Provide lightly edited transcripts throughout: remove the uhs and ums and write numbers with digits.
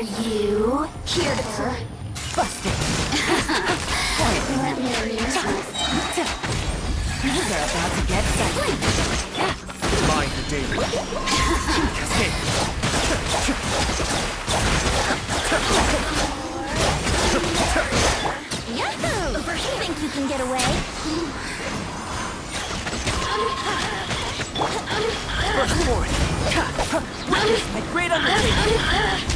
you here to bust it? You're about to get something. Mind the danger. Yahoo! You think you can get away? First forward. Witness my great undertaking.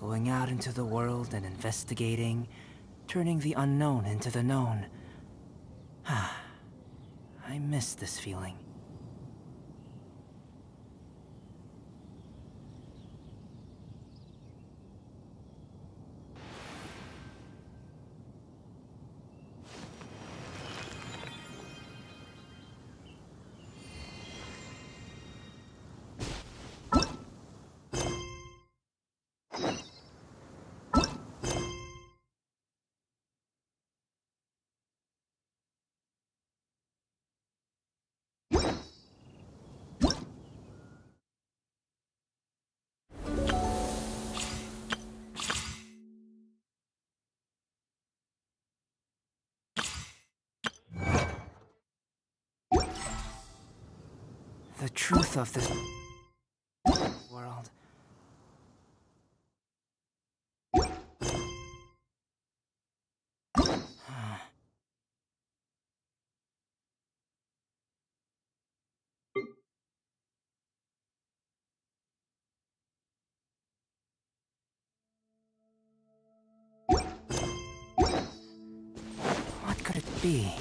Going out into the world and investigating, turning the unknown into the known. I miss this feeling. The truth of this world. What could it be?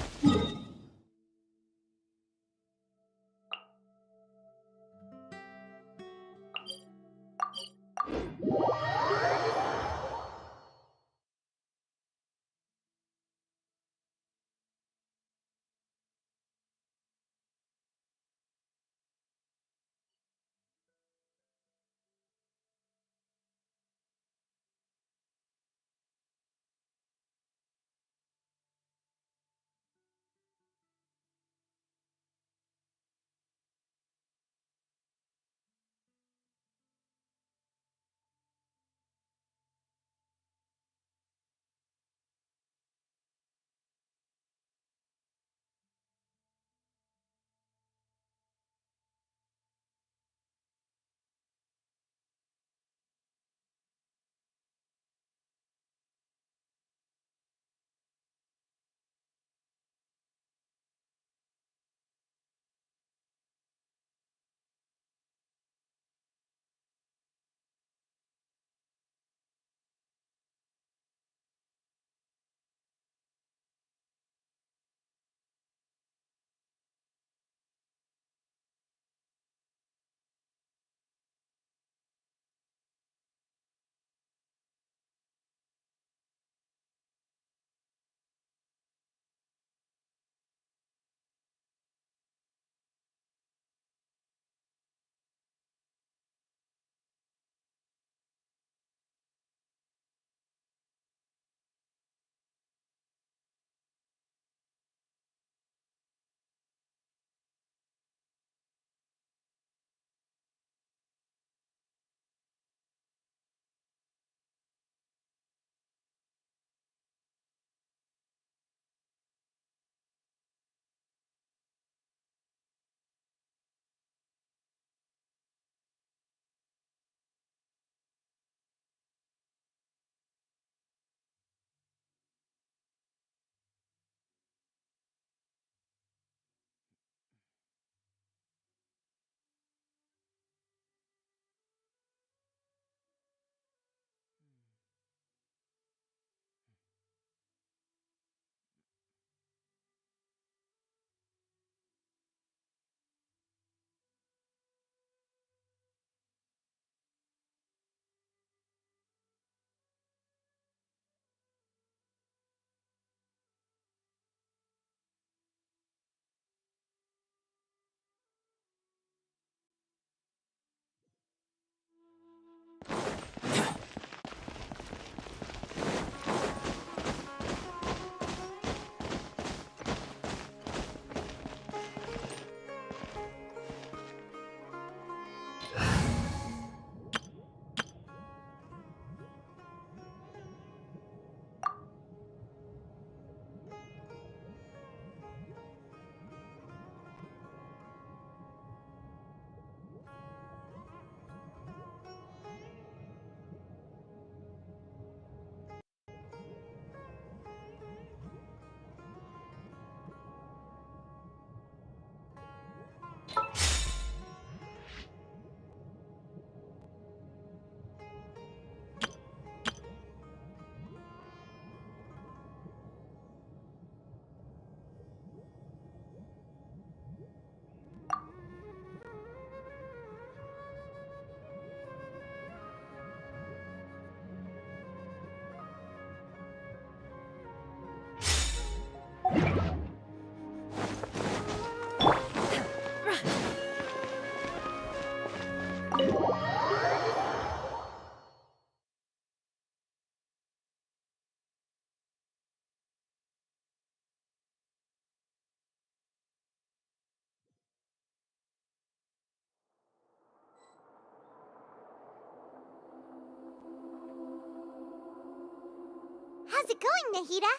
How's it going, Nahida?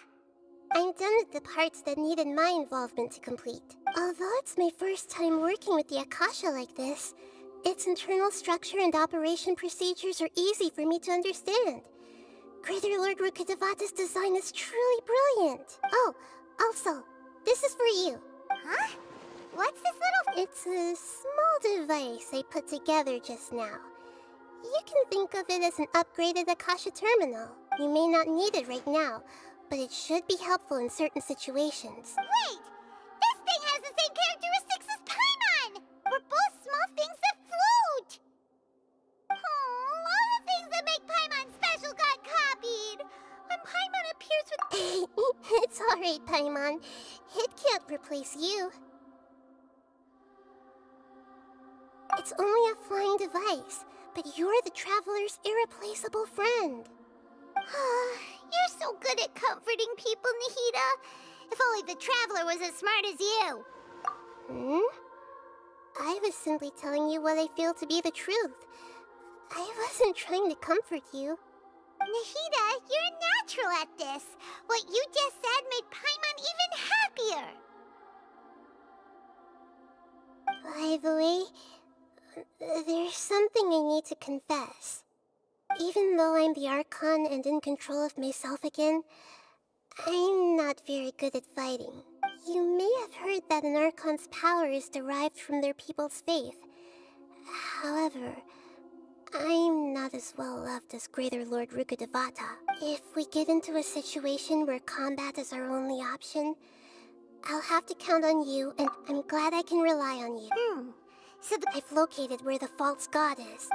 I'm done with the parts that needed my involvement to complete. Although it's my first time working with the Akasha like this, its internal structure and operation procedures are easy for me to understand. Greater Lord Rukkhadevata's design is truly brilliant. Oh, also, this is for you. Huh? What's this little... It's a small device I put together just now. You can think of it as an upgraded Akasha terminal. You may not need it right now, but it should be helpful in certain situations. Wait! This thing has the same characteristics as Paimon! We're both small things that float! Oh, all the things that make Paimon special got copied! When Paimon appears with... It's alright, Paimon. It can't replace you. It's only a flying device, but you're the Traveler's irreplaceable friend. You're so good at comforting people, Nahida. If only the Traveler was as smart as you. I was simply telling you what I feel to be the truth. I wasn't trying to comfort you. Nahida, you're a natural at this. What you just said made Paimon even happier. By the way, there's something I need to confess. Even though I'm the Archon and in control of myself again, I'm not very good at fighting. You may have heard that an Archon's power is derived from their people's faith. However, I'm not as well loved as Greater Lord Rukkhadevata. If we get into a situation where combat is our only option, I'll have to count on you, and I'm glad I can rely on you. So I've located where the false god is.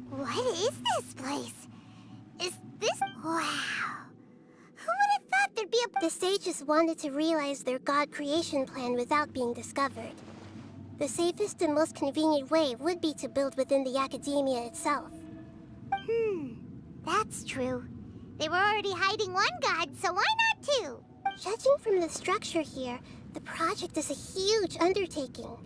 What is this place? Is this... Wow. Who would have thought there'd be a... The sages wanted to realize their god creation plan without being discovered. The safest and most convenient way would be to build within the academia itself. That's true. They were already hiding one god, so why not two? Judging from the structure here, the project is a huge undertaking.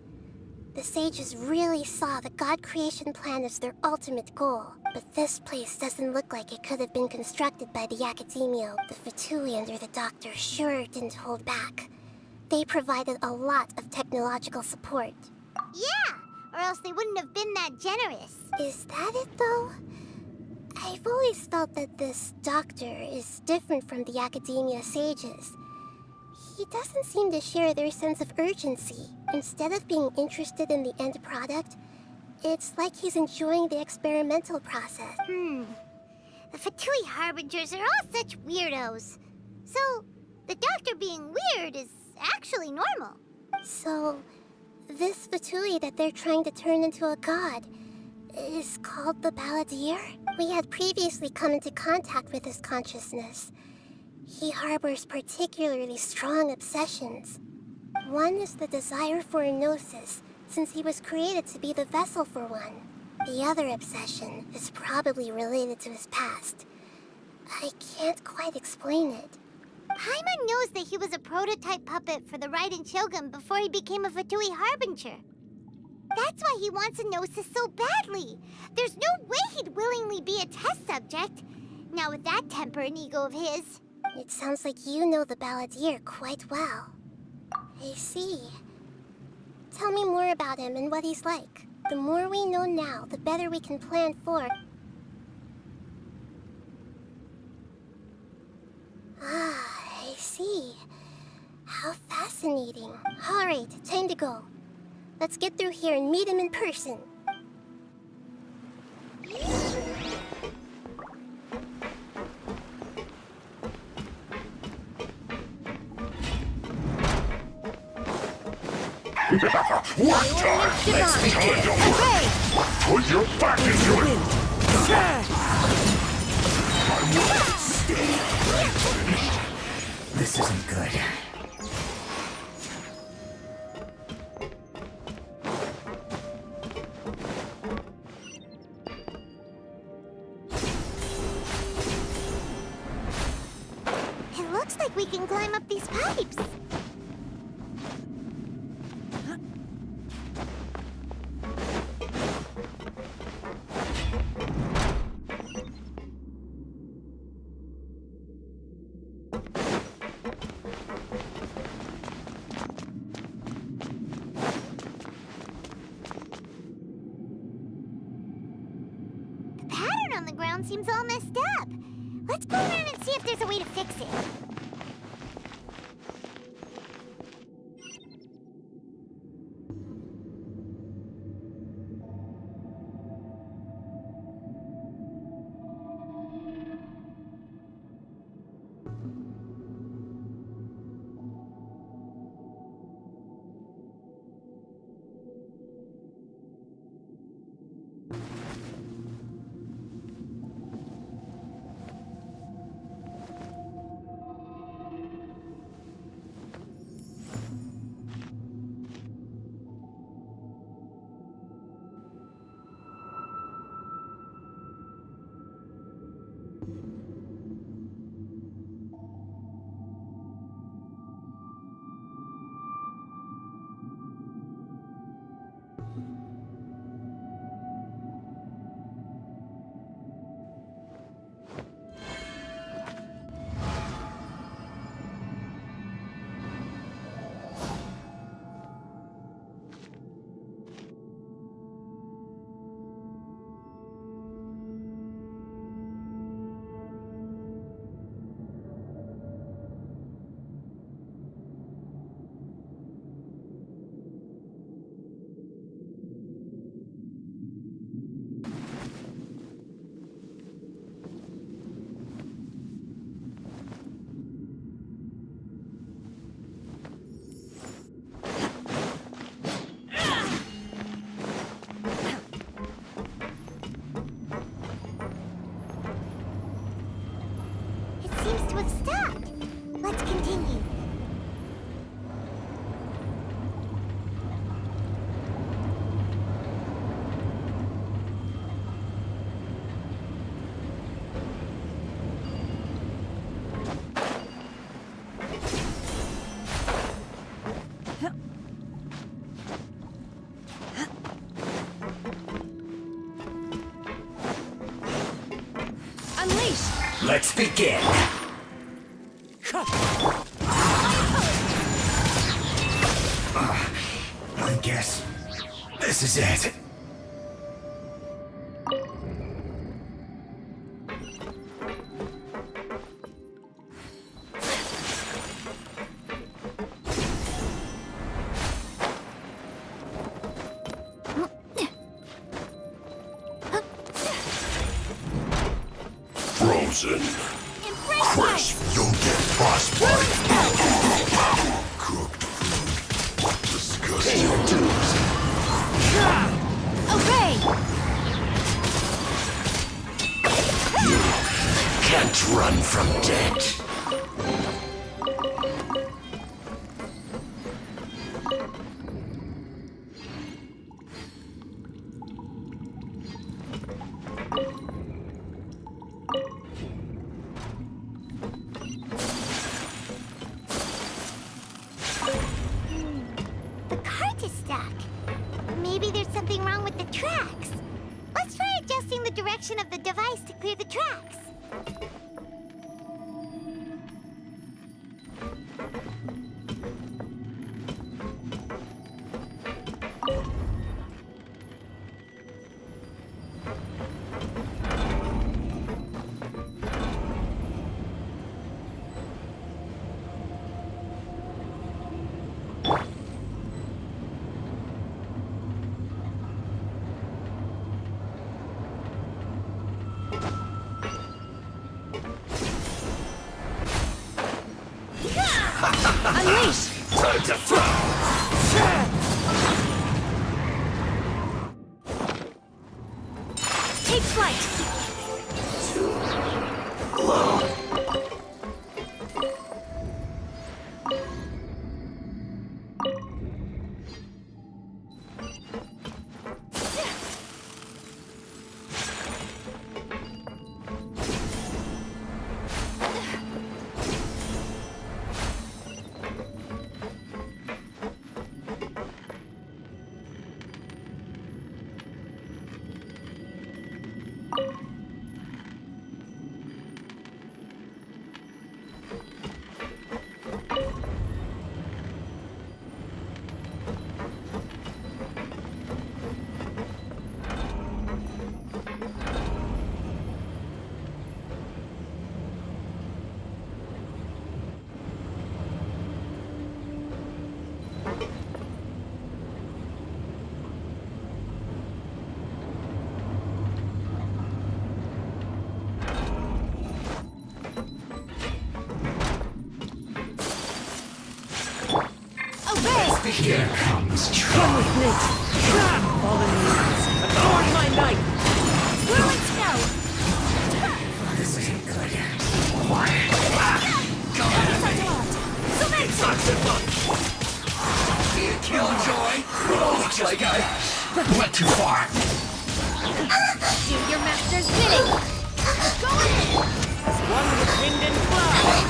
The sages really saw the god creation plan as their ultimate goal. But this place doesn't look like it could have been constructed by the academia. The Fatui under the doctor sure didn't hold back. They provided a lot of technological support. Yeah, or else they wouldn't have been that generous. Is that it, though? I've always felt that this doctor is different from the academia sages. He doesn't seem to share their sense of urgency. Instead of being interested in the end product, it's like he's enjoying the experimental process. The Fatui Harbingers are all such weirdos. So, the doctor being weird is actually normal. So, this Fatui that they're trying to turn into a god is called the Balladeer? We had previously come into contact with his consciousness. He harbors particularly strong obsessions. One is the desire for a gnosis, since he was created to be the vessel for one. The other obsession is probably related to his past. I can't quite explain it. Paimon knows that he was a prototype puppet for the Raiden Shogun before he became a Fatui Harbinger. That's why he wants a gnosis so badly. There's no way he'd willingly be a test subject. Now with that temper and ego of his. It sounds like you know the Balladeer quite well. I see. Tell me more about him and what he's like. The more we know now, the better we can plan for... Ah, I see. How fascinating. Alright, time to go. Let's get through here and meet him in person. What time? Let's begin. Put your back into it. This isn't good. It looks like we can climb up these pipes. The pattern on the ground seems all messed up. Let's go around and see if there's a way to fix it. Seems to have stopped. Let's continue. Unleash! Let's begin. I guess this is it. Frozen. Crisp, you'll get frostbite. Cooked food. Disgusting. Obey! Can't run from death. The cart is stuck. Maybe there's something wrong with the tracks. Let's try adjusting the direction of the device to clear the tracks. flight! Glow. Here comes trouble. Fallen leaves, adorn my night! Whirling snow! This isn't good. Quiet. Go ahead. Such a fun. Killjoy. Looks like I went too far. Do your master's bidding! Go ahead! As one with wind and cloud!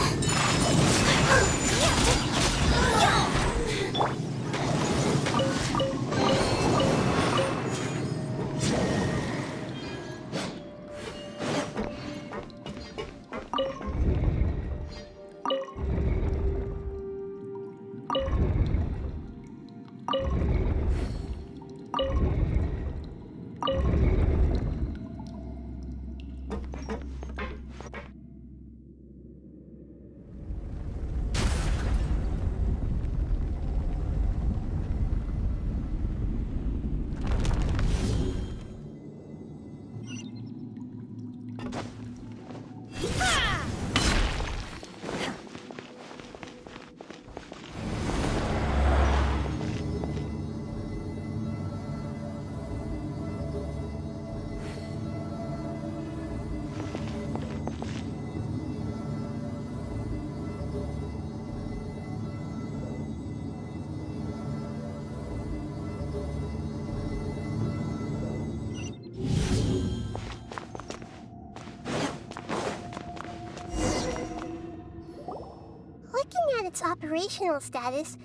Looking at its operational status,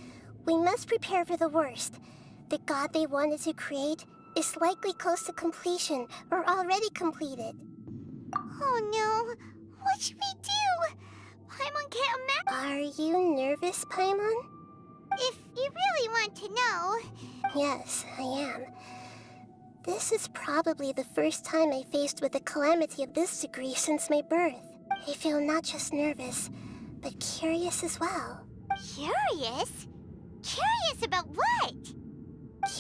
we must prepare for the worst. The god they wanted to create is likely close to completion or already completed. Oh no! What should we do? Paimon can't imagine. Are you nervous, Paimon? If you really want to know... Yes, I am. This is probably the first time I faced with a calamity of this degree since my birth. I feel not just nervous, but curious as well. Curious? Curious about what?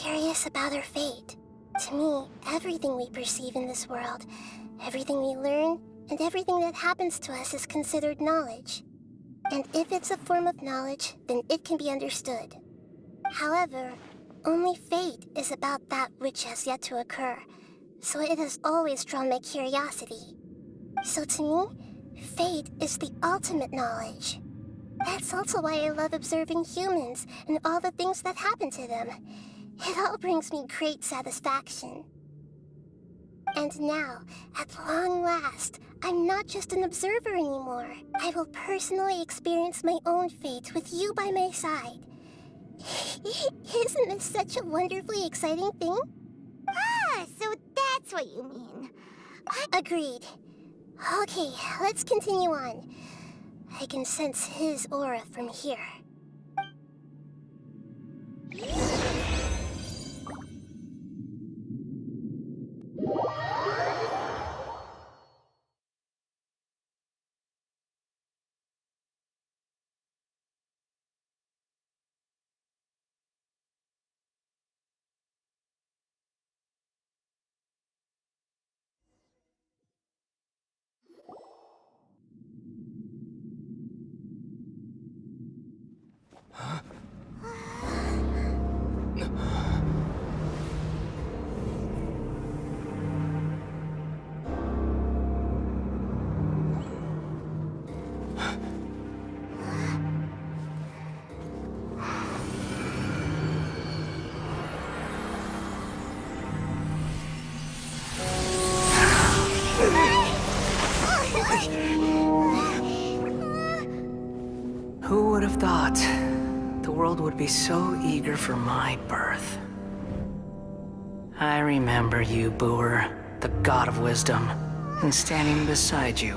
Curious about our fate. To me, everything we perceive in this world, everything we learn, and everything that happens to us is considered knowledge. And if it's a form of knowledge, then it can be understood. However, only fate is about that which has yet to occur, so it has always drawn my curiosity. So to me, fate is the ultimate knowledge. That's also why I love observing humans and all the things that happen to them. It all brings me great satisfaction. And now, at long last, I'm not just an observer anymore. I will personally experience my own fate with you by my side. Isn't this such a wonderfully exciting thing? Ah, so that's what you mean. Agreed. Okay, let's continue on. I can sense his aura from here. world would be so eager for my birth. I remember you, Booer, the god of wisdom, and standing beside you,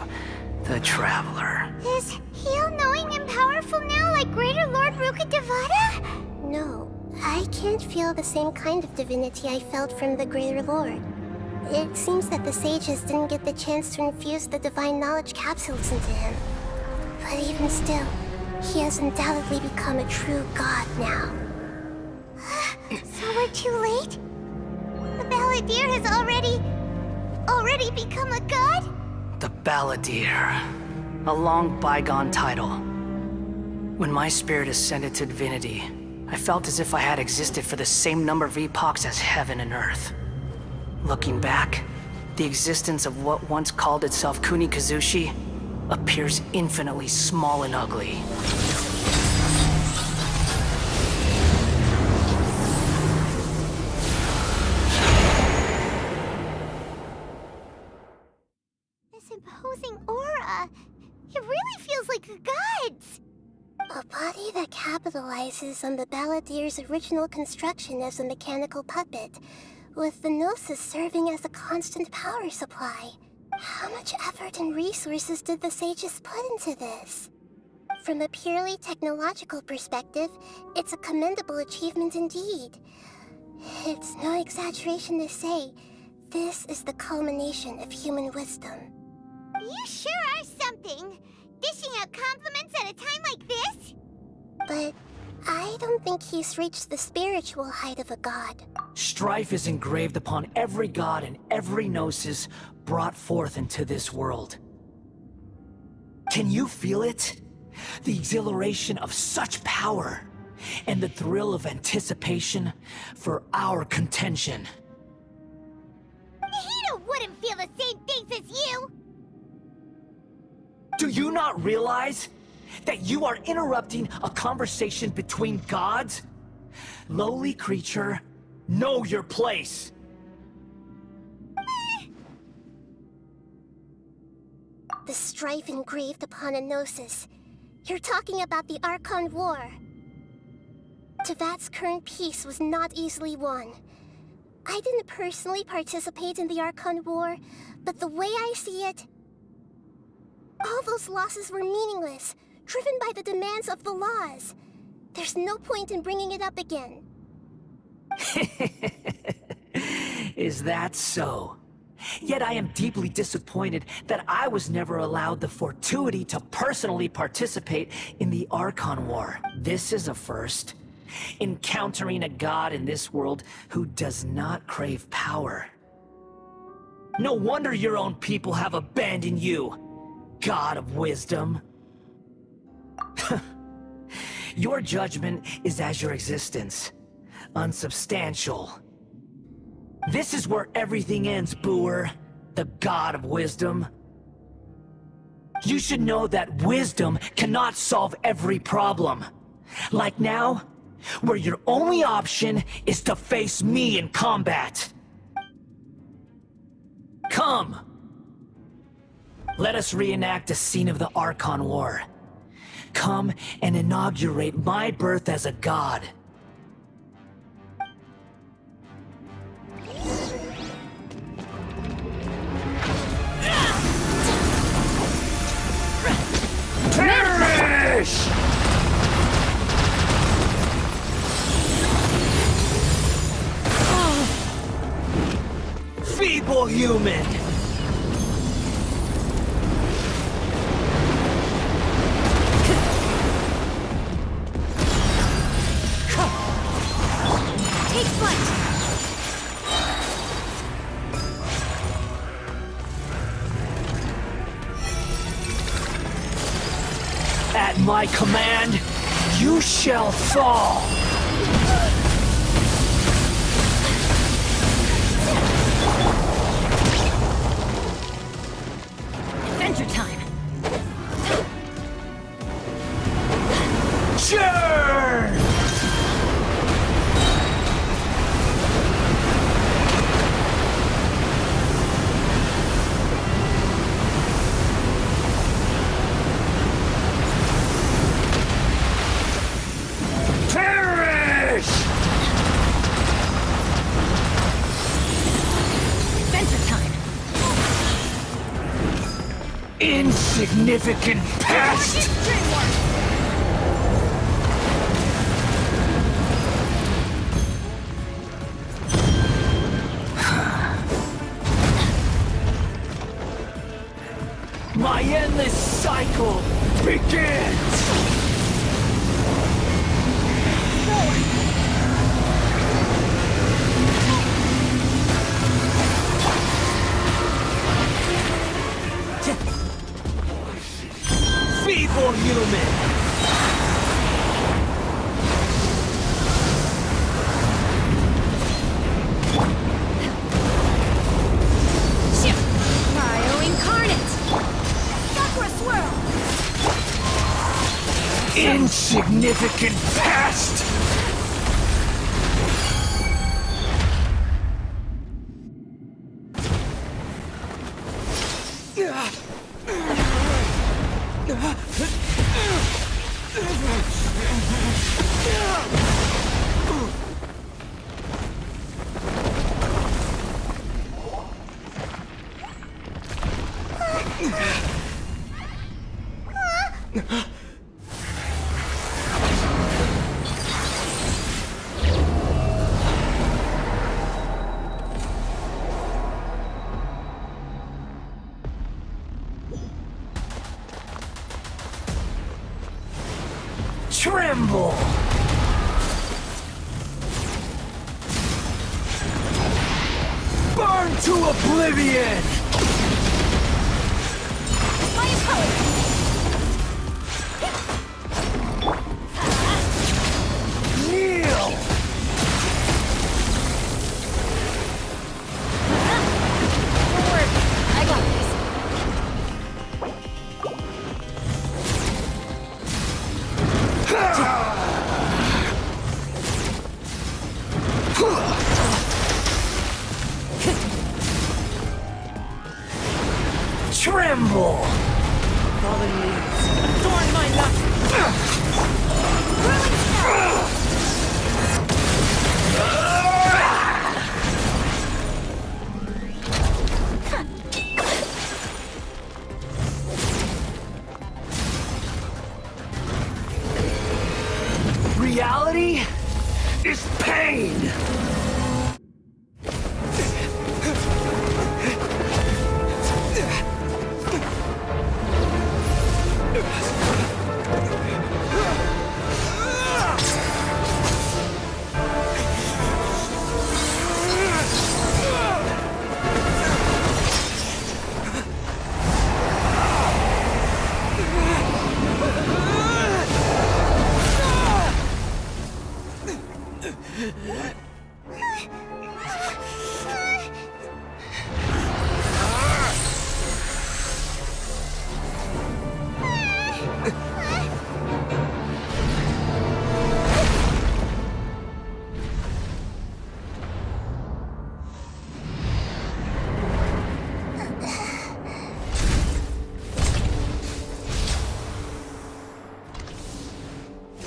the traveler. Is he all-knowing and powerful now like Greater Lord Rukkhadevata? No, I can't feel the same kind of divinity I felt from the Greater Lord. It seems that the sages didn't get the chance to infuse the divine knowledge capsules into him. But even still, he has undoubtedly become a true god now. So we're too late? The Balladeer has already become a god? The Balladeer. A long bygone title. When my spirit ascended to divinity, I felt as if I had existed for the same number of epochs as heaven and earth. Looking back, the existence of what once called itself Kunikazushi appears infinitely small and ugly. This imposing aura, it really feels like the gods! A body that capitalizes on the Balladeer's original construction as a mechanical puppet, with the Gnosis serving as a constant power supply. How much effort and resources did the sages put into this? From a purely technological perspective, it's a commendable achievement indeed. It's no exaggeration to say, this is the culmination of human wisdom. You sure are something! Dishing out compliments at a time like this? But I don't think he's reached the spiritual height of a god. Strife is engraved upon every god and every gnosis brought forth into this world. Can you feel it? The exhilaration of such power, and the thrill of anticipation for our contention. Nahida wouldn't feel the same things as you! Do you not realize that you are interrupting a conversation between gods? Lowly creature, know your place. The strife engraved upon a gnosis. You're talking about the Archon War. Tevat's current peace was not easily won. I didn't personally participate in the Archon War, but the way I see it, all those losses were meaningless, driven by the demands of the laws. There's no point in bringing it up again. Is that so? Yet I am deeply disappointed that I was never allowed the fortuity to personally participate in the Archon War. This is a first. Encountering a god in this world who does not crave power. No wonder your own people have abandoned you, God of wisdom. Your judgment is as your existence, unsubstantial. This is where everything ends, Booer, the god of wisdom. You should know that wisdom cannot solve every problem. Like now, where your only option is to face me in combat. Come! Let us reenact a scene of the Archon War. Come and inaugurate my birth as a god. Perish! Feeble human! Take flight! At my command, you shall fall! Adventure time! Churn! Insignificant pest! My endless cycle begins! Feeble human! Cryo incarnate! Sakura swirl! Insignificant pest! Tremble! Burn to oblivion! My opponent! Kneel! Forward! I got this. Tremble! Fallen leaves. Adorn my life. Reality is pain!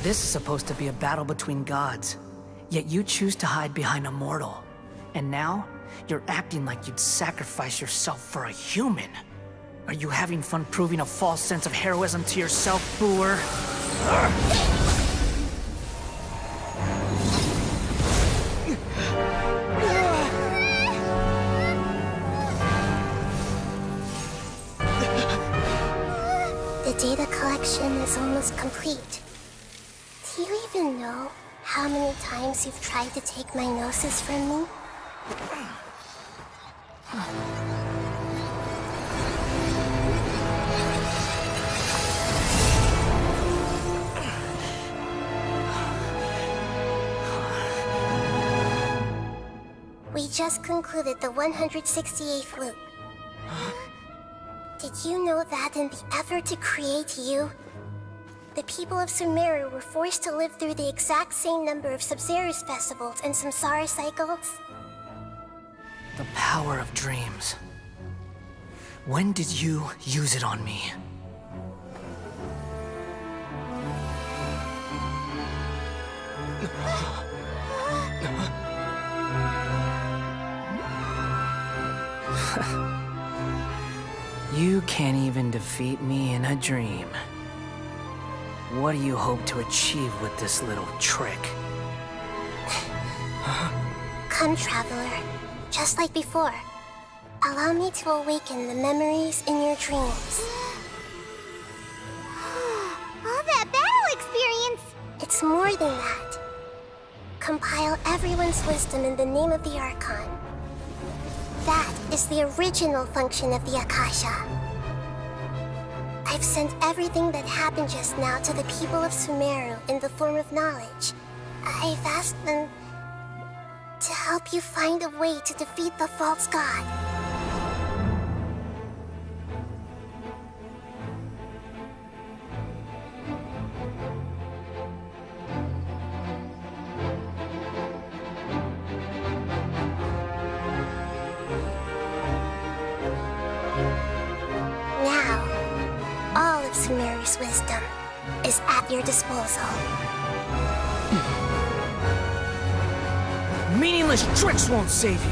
This is supposed to be a battle between gods, yet you choose to hide behind a mortal. And now, you're acting like you'd sacrifice yourself for a human. Are you having fun proving a false sense of heroism to yourself, booer? The data collection is almost complete. Do you even know how many times you've tried to take my gnosis from me? We just concluded the 168th loop. Did you know that in the effort to create you, the people of Sumeru were forced to live through the exact same number of Sub-Zerus festivals and Samsara cycles? The power of dreams. When did you use it on me? You can't even defeat me in a dream. What do you hope to achieve with this little trick? Come, traveler. Just like before. Allow me to awaken the memories in your dreams. All that battle experience! It's more than that. Compile everyone's wisdom in the name of the Archon. That is the original function of the Akasha. I've sent everything that happened just now to the people of Sumeru in the form of knowledge. I've asked them to help you find a way to defeat the false god. Now, all of Sumeru's wisdom is at your disposal. Meaningless tricks won't save you.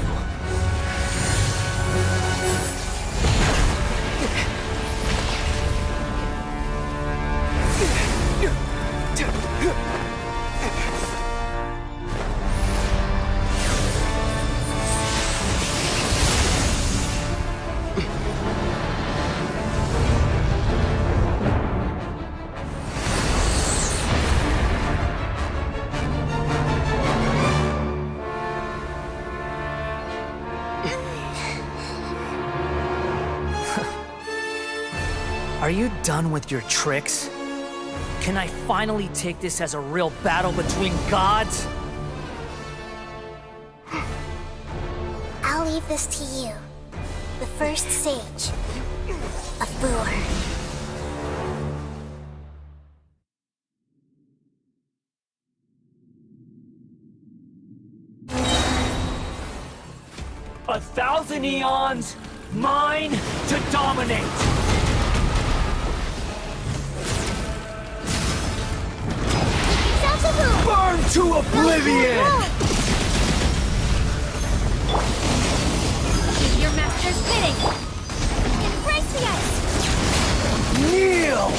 Are you done with your tricks? Can I finally take this as a real battle between gods? I'll leave this to you, the first sage of Lure. A thousand eons, mine to dominate! Burn to oblivion! Do your master's bidding! Embrace the ice! Kneel!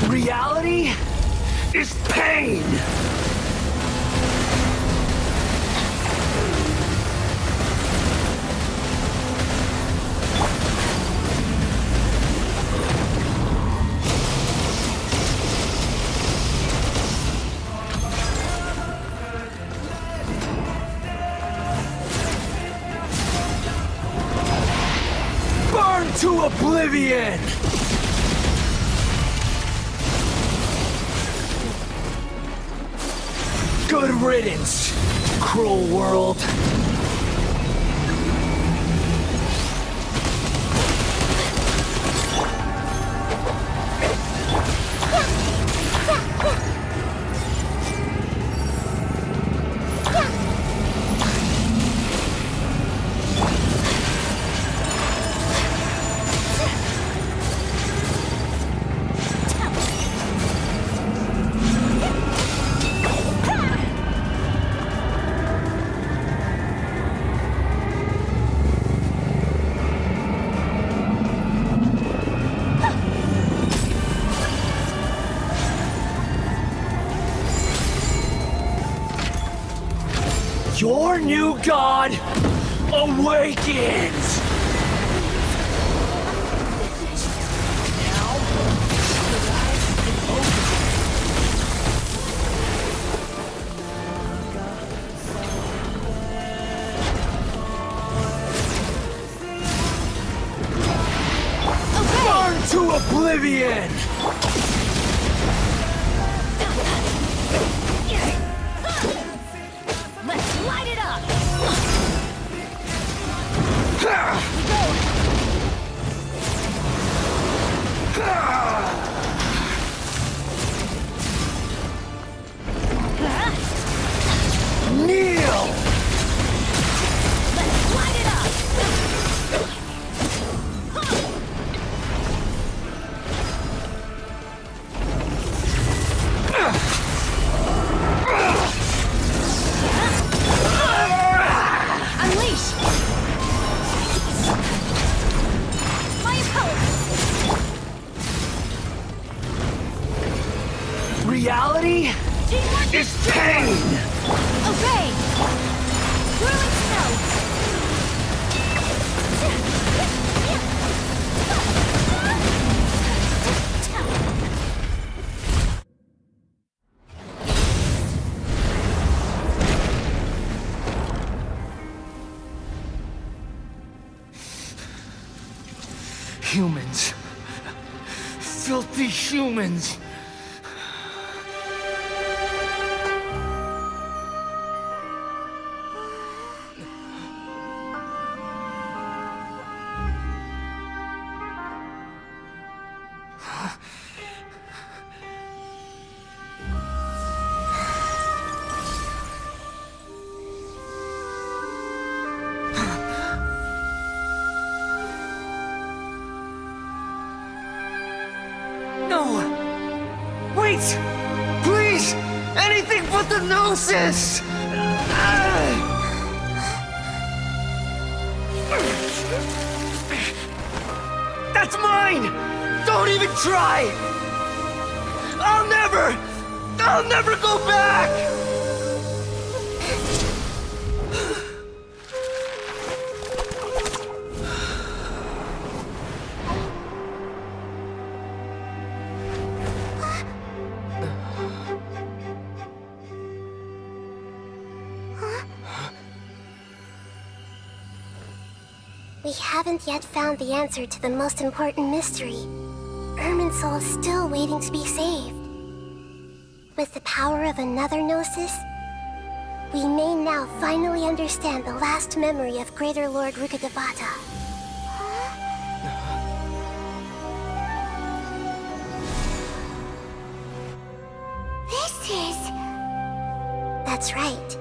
Reality is pain! Burn to oblivion! Good riddance, cruel world. Your new god awakens! Burn to oblivion! Reality is pain! Obey! Whirling snow! Humans. Filthy humans. Wait! Please! Anything but the Gnosis! That's mine! Don't even try! I'll never go back! We haven't yet found the answer to the most important mystery. Irminsul is still waiting to be saved. With the power of another Gnosis, we may now finally understand the last memory of Greater Lord Rukkhadevata. This is... That's right.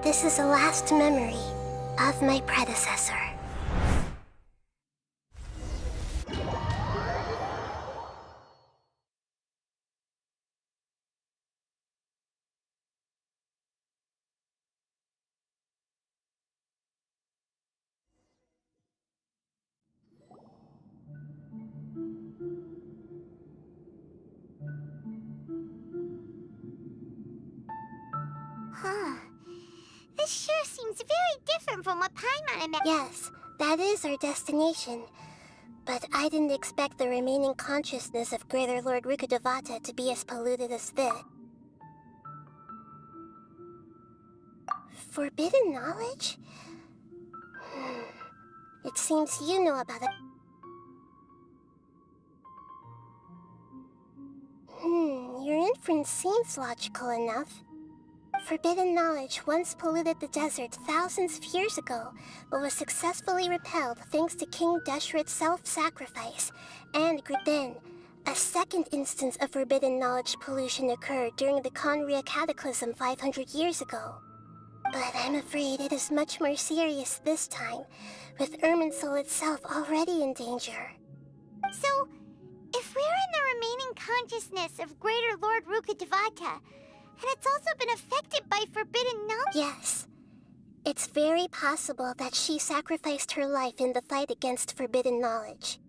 This is the last memory of my predecessor. Huh. This sure seems very different from what Paimon imagined. Yes, that is our destination. But I didn't expect the remaining consciousness of Greater Lord Rukkhadevata to be as polluted as this. Forbidden knowledge? It seems you know about it. Your inference seems logical enough. Forbidden knowledge once polluted the desert thousands of years ago, but was successfully repelled thanks to King Deshret's self-sacrifice. And then, a second instance of forbidden knowledge pollution occurred during the Conria Cataclysm 500 years ago. But I'm afraid it is much more serious this time, with Irminsul itself already in danger. So, if we're in the remaining consciousness of Greater Lord Rukkhadevata, and it's also been affected by forbidden knowledge... Yes. It's very possible that she sacrificed her life in the fight against forbidden knowledge.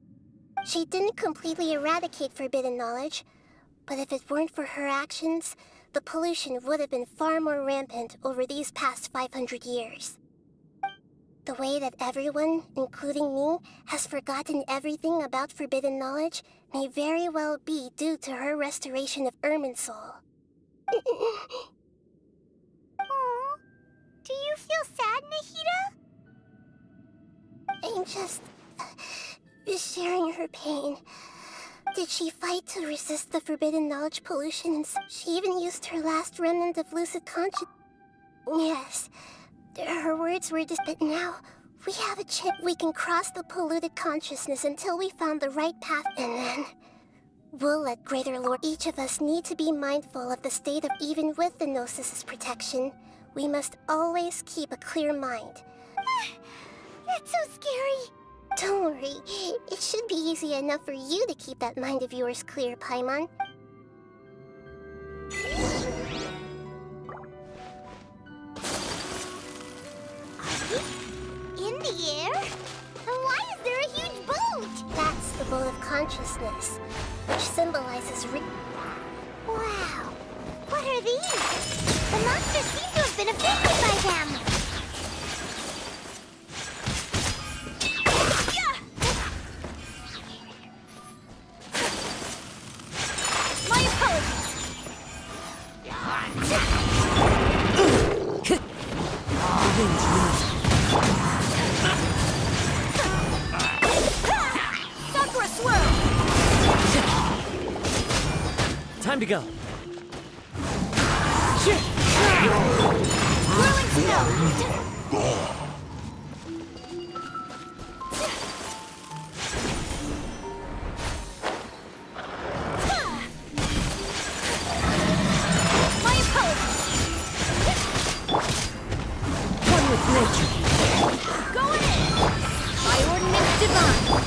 She didn't completely eradicate forbidden knowledge, but if it weren't for her actions, the pollution would have been far more rampant over these past 500 years. The way that everyone, including me, has forgotten everything about forbidden knowledge may very well be due to her restoration of Irminsul. Aww. Do you feel sad, Nahida? I'm just sharing her pain. Did she fight to resist the forbidden knowledge pollution, and she even used her last remnant of lucid conscience? Yes. Her words were but now, we have a chip. We can cross the polluted consciousness until we found the right path, and then... we'll let Greater Lord. Each of us need to be mindful of the state of even with the Gnosis' protection. We must always keep a clear mind. That's so scary. Don't worry. It should be easy enough for you to keep that mind of yours clear, Paimon. In the air? And why is there a huge boat? That's the boat of consciousness, which symbolizes Wow. Change music. Sakura swirl! Time to go. Whirling snow! My apologies! One with nature. Going in! By ordinance divine!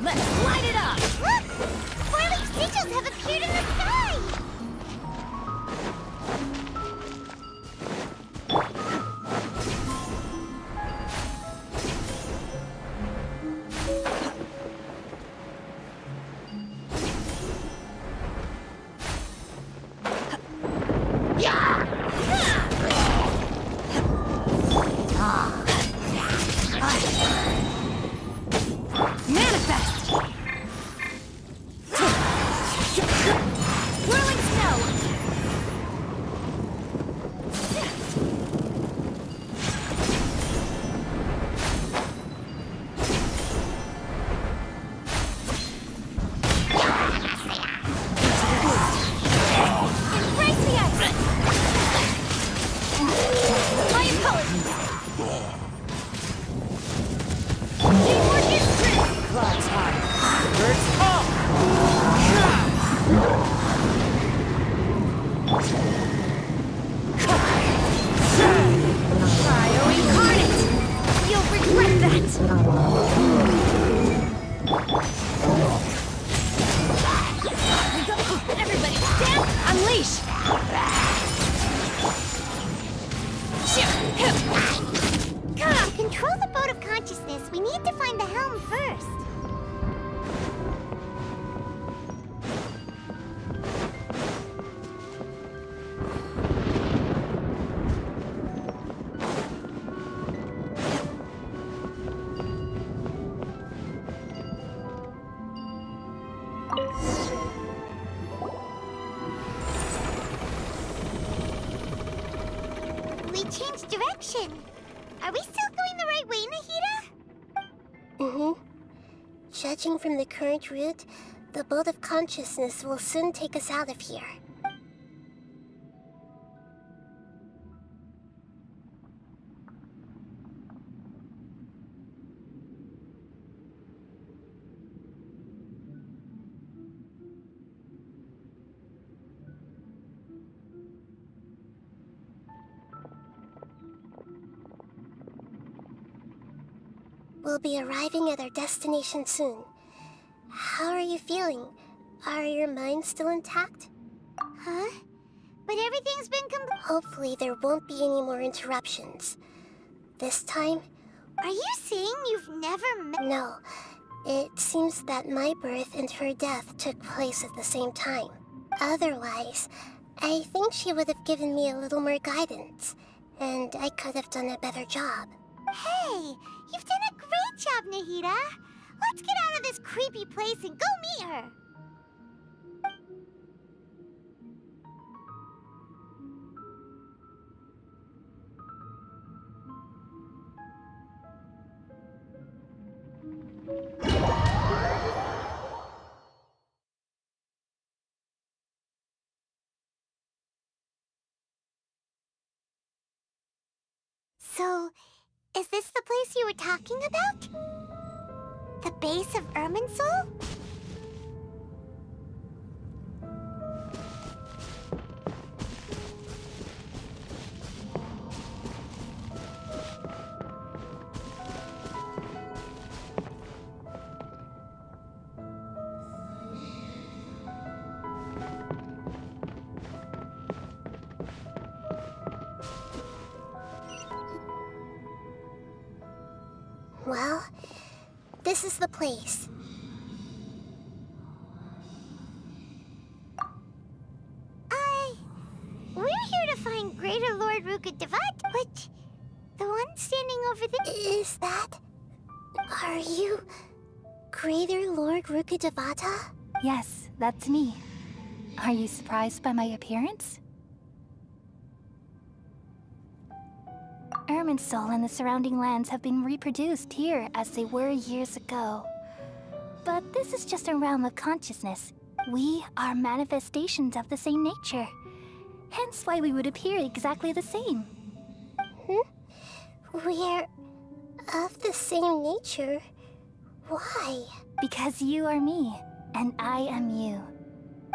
Let's light it up. Look! Four-leaf sigils have appeared in the sky! Manifest. Whirling snow! Embrace the ice! My apologies! Teamwork is strength! Clouds high. Birds tall. Cryo incarnate! You'll regret that! Everybody stand! Unleash. To control the boat of consciousness, we need to find the helm first. We changed direction. Are we still going the right way, Nahida? Mm-hmm. Judging from the current route, the boat of consciousness will soon take us out of here. We'll be arriving at our destination soon. How are you feeling? Are your minds still intact? Huh? But everything's been Hopefully there won't be any more interruptions. This time, Are you saying you've never met? no. It seems that my birth and her death took place at the same time. Otherwise, I think she would have given me a little more guidance, and I could have done a better job. Hey, you've done a great job, Nahida. Let's get out of this creepy place and go meet her. So, is this the place you were talking about? The base of Irminsul? Well, this is the place. We're here to find Greater Lord Ruka Devat, but The one standing over there. Is that... Are you... Greater Lord Rukkhadevata? Yes, that's me. Are you surprised by my appearance? Irminsul and the surrounding lands have been reproduced here as they were years ago. But this is just a realm of consciousness. We are manifestations of the same nature. Hence why we would appear exactly the same. We're... of the same nature? Why? Because you are me, and I am you.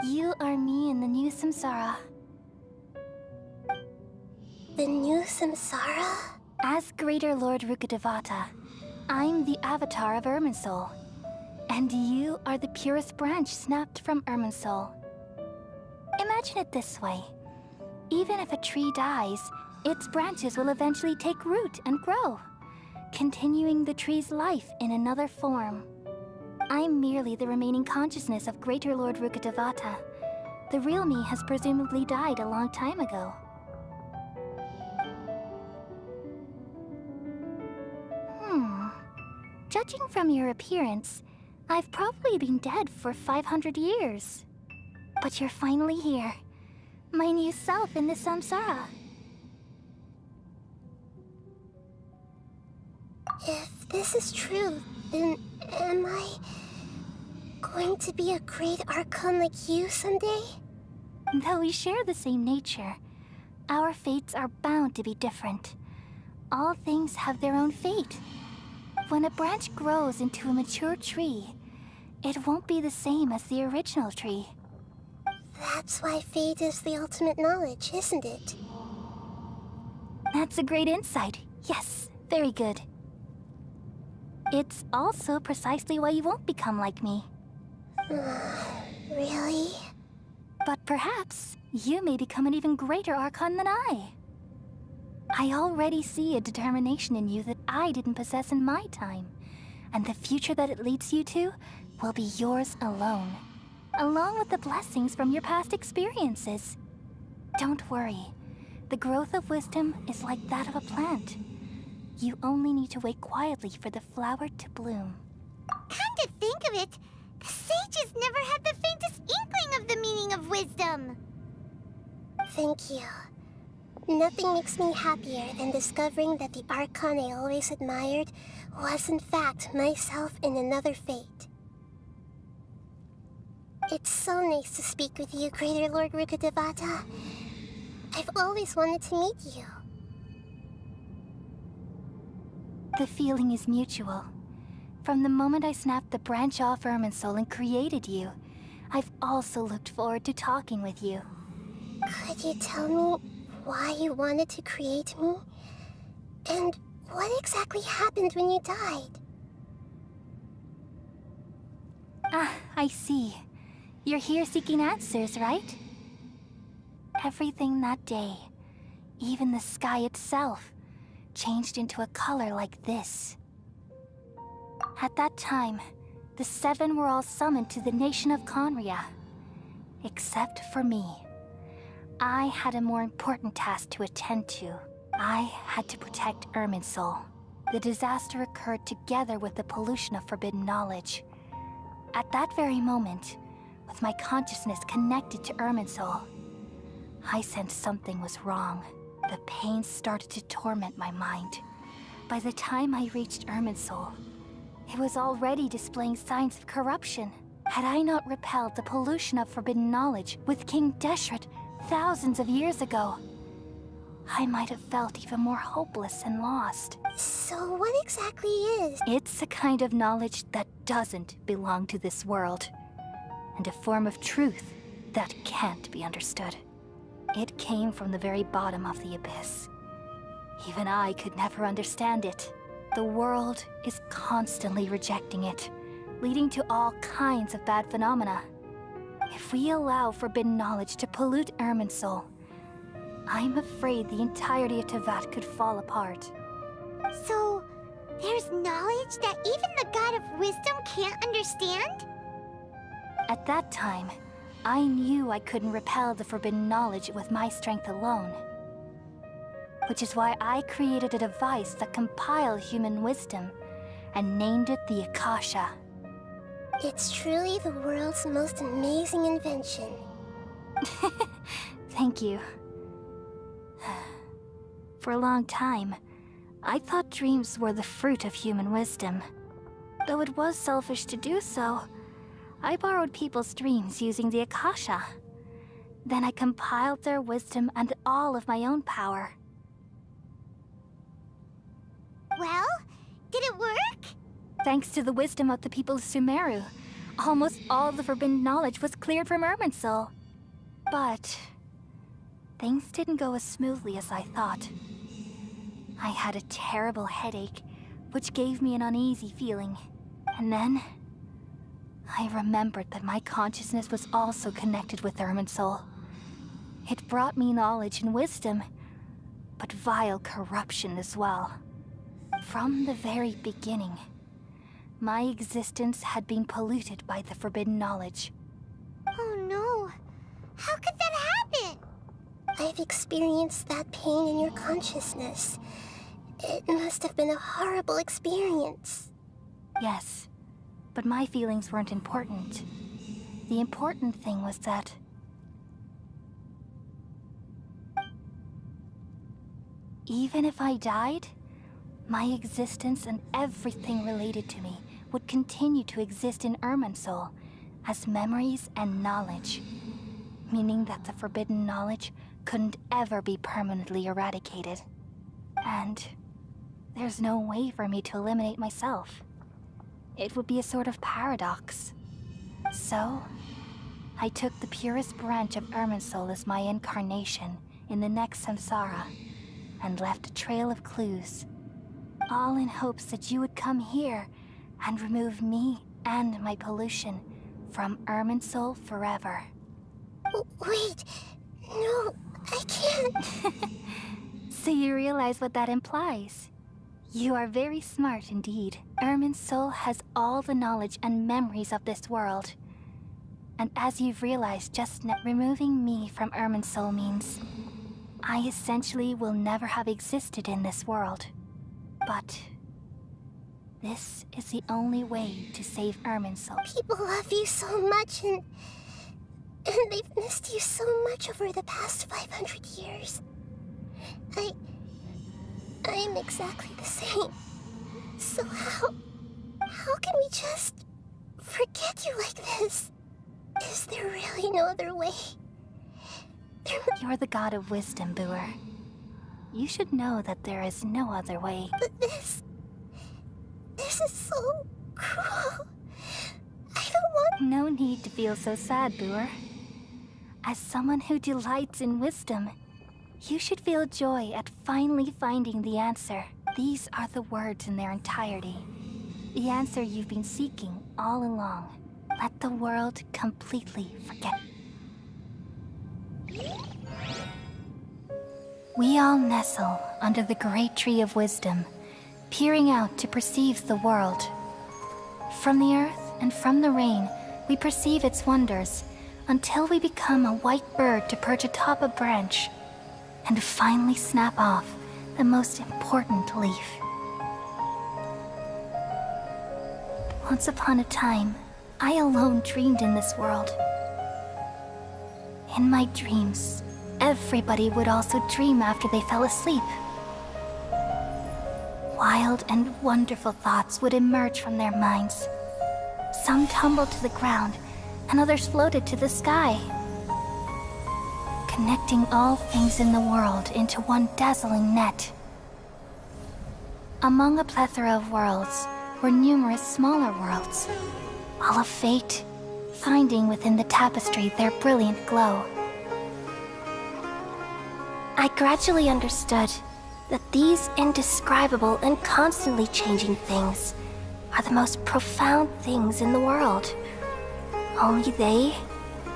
You are me in the new samsara. The new samsara? As Greater Lord Rukkhadevata, I'm the avatar of Irminsul. And you are the purest branch snapped from Irminsul. Imagine it this way. Even if a tree dies, its branches will eventually take root and grow, continuing the tree's life in another form. I'm merely the remaining consciousness of Greater Lord Rukkhadevata. The real me has presumably died a long time ago. Judging from your appearance, I've probably been dead for 500 years. But you're finally here. My new self in the samsara. If this is true, then am I... going to be a great Archon like you someday? Though we share the same nature, our fates are bound to be different. All things have their own fate. When a branch grows into a mature tree, it won't be the same as the original tree. That's why fate is the ultimate knowledge, isn't it? That's a great insight. Yes, very good. It's also precisely why you won't become like me. Really? But perhaps you may become an even greater Archon than I. I already see a determination in you that I didn't possess in my time, and the future that it leads you to will be yours alone, along with the blessings from your past experiences. Don't worry. The growth of wisdom is like that of a plant. You only need to wait quietly for the flower to bloom. Come to think of it, the sages never had the faintest inkling of the meaning of wisdom. Thank you. Nothing makes me happier than discovering that the Archon I always admired was in fact myself in another fate. It's so nice to speak with you, Greater Lord Rukkhadevata. I've always wanted to meet you. The feeling is mutual. From the moment I snapped the branch off Irminsul and created you, I've also looked forward to talking with you. Could you tell me why you wanted to create me? And what exactly happened when you died? Ah, I see. You're here seeking answers, right? Everything that day, even the sky itself, changed into a color like this. At that time, the seven were all summoned to the nation of Conria. Except for me. I had a more important task to attend to. I had to protect Irminsul. The disaster occurred together with the pollution of forbidden knowledge. At that very moment, with my consciousness connected to Irminsul, I sensed something was wrong. The pain started to torment my mind. By the time I reached Irminsul, it was already displaying signs of corruption. Had I not repelled the pollution of forbidden knowledge with King Deshret thousands of years ago, I might have felt even more hopeless and lost. So what exactly is? It's a kind of knowledge that doesn't belong to this world, and a form of truth that can't be understood. It came from the very bottom of the abyss. Even I could never understand it. The world is constantly rejecting it, leading to all kinds of bad phenomena. If we allow forbidden knowledge to pollute Irminsul, I'm afraid the entirety of Tevat could fall apart. So, there's knowledge that even the God of wisdom can't understand? At that time, I knew I couldn't repel the forbidden knowledge with my strength alone. which is why I created a device that compiled human wisdom and named it the Akasha. It's truly the world's most amazing invention. Thank you. For a long time, I thought dreams were the fruit of human wisdom. Though it was selfish to do so, I borrowed people's dreams using the Akasha. Then I compiled their wisdom and all of my own power. Well, did it work? Thanks to the wisdom of the people of Sumeru, almost all of the forbidden knowledge was cleared from Irminsul. But things didn't go as smoothly as I thought. I had a terrible headache, which gave me an uneasy feeling. And then I remembered that my consciousness was also connected with Irminsul. It brought me knowledge and wisdom, but vile corruption as well. From the very beginning, my existence had been polluted by the forbidden knowledge. Oh no. How could that happen? I've experienced that pain in your consciousness. It must have been a horrible experience. Yes, but my feelings weren't important. The important thing was that even if I died, my existence and everything related to me would continue to exist in Irminsul as memories and knowledge, meaning that the forbidden knowledge couldn't ever be permanently eradicated. And there's no way for me to eliminate myself. It would be a sort of paradox. So, I took the purest branch of Irminsul as my incarnation in the next samsara, and left a trail of clues, all in hopes that you would come here and remove me and my pollution from Irminsul forever. Wait, no, I can't. So you realize what that implies? You are very smart indeed. Irminsul has all the knowledge and memories of this world. And as you've realized just now, removing me from Irminsul means I essentially will never have existed in this world. But this is the only way to save Irminsul. People love you so much, and they've missed you so much over the past 500 years. I'm exactly the same. So how can we just forget you like this? Is there really no other way? You're the god of wisdom, Booer. You should know that there is no other way. But this is so cruel. I don't want... No need to feel so sad, Booer. As someone who delights in wisdom, you should feel joy at finally finding the answer. These are the words in their entirety. The answer you've been seeking all along. Let the world completely forget. We all nestle under the great tree of wisdom, peering out to perceive the world. From the earth and from the rain, we perceive its wonders, until we become a white bird to perch atop a branch, and finally snap off the most important leaf. Once upon a time, I alone dreamed in this world. In my dreams, everybody would also dream after they fell asleep. Wild and wonderful thoughts would emerge from their minds. Some tumbled to the ground, and others floated to the sky, connecting all things in the world into one dazzling net. Among a plethora of worlds were numerous smaller worlds, all of fate, finding within the tapestry their brilliant glow. I gradually understood that these indescribable and constantly changing things are the most profound things in the world. Only they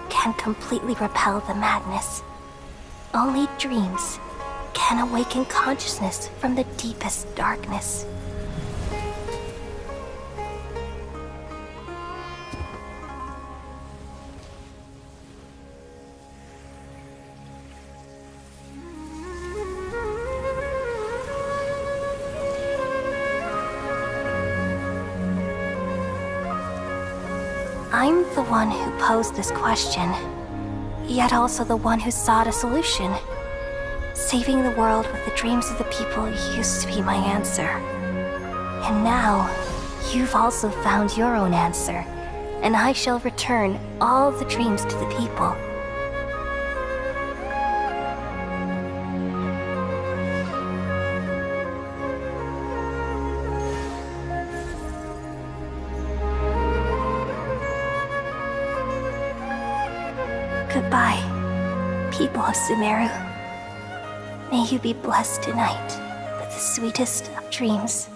can completely repel the madness. Only dreams can awaken consciousness from the deepest darkness. I'm the one who posed this question, yet also the one who sought a solution. Saving the world with the dreams of the people used to be my answer. And now, you've also found your own answer, and I shall return all the dreams to the people. Goodbye, people of Sumeru. May you be blessed tonight with the sweetest of dreams.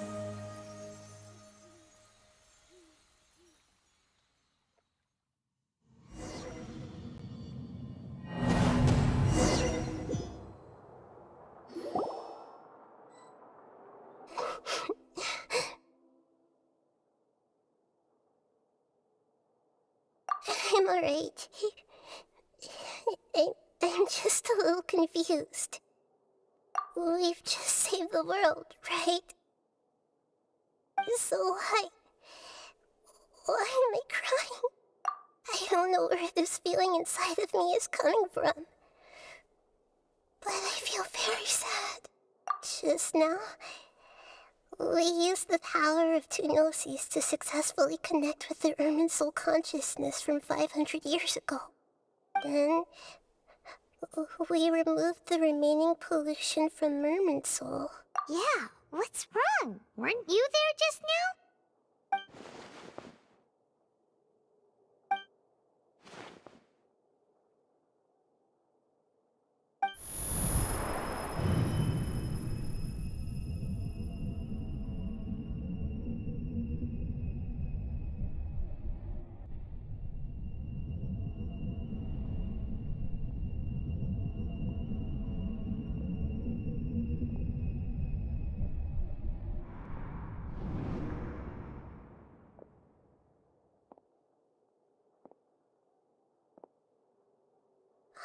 I'm alright. I'm just a little confused. We've just saved the world, right? So why am I crying? I don't know where this feeling inside of me is coming from. But I feel very sad. Just now, we used the power of two gnosis to successfully connect with the Ermin soul consciousness from 500 years ago. Then, we removed the remaining pollution from Merman soul. Yeah, what's wrong? Weren't you there just now?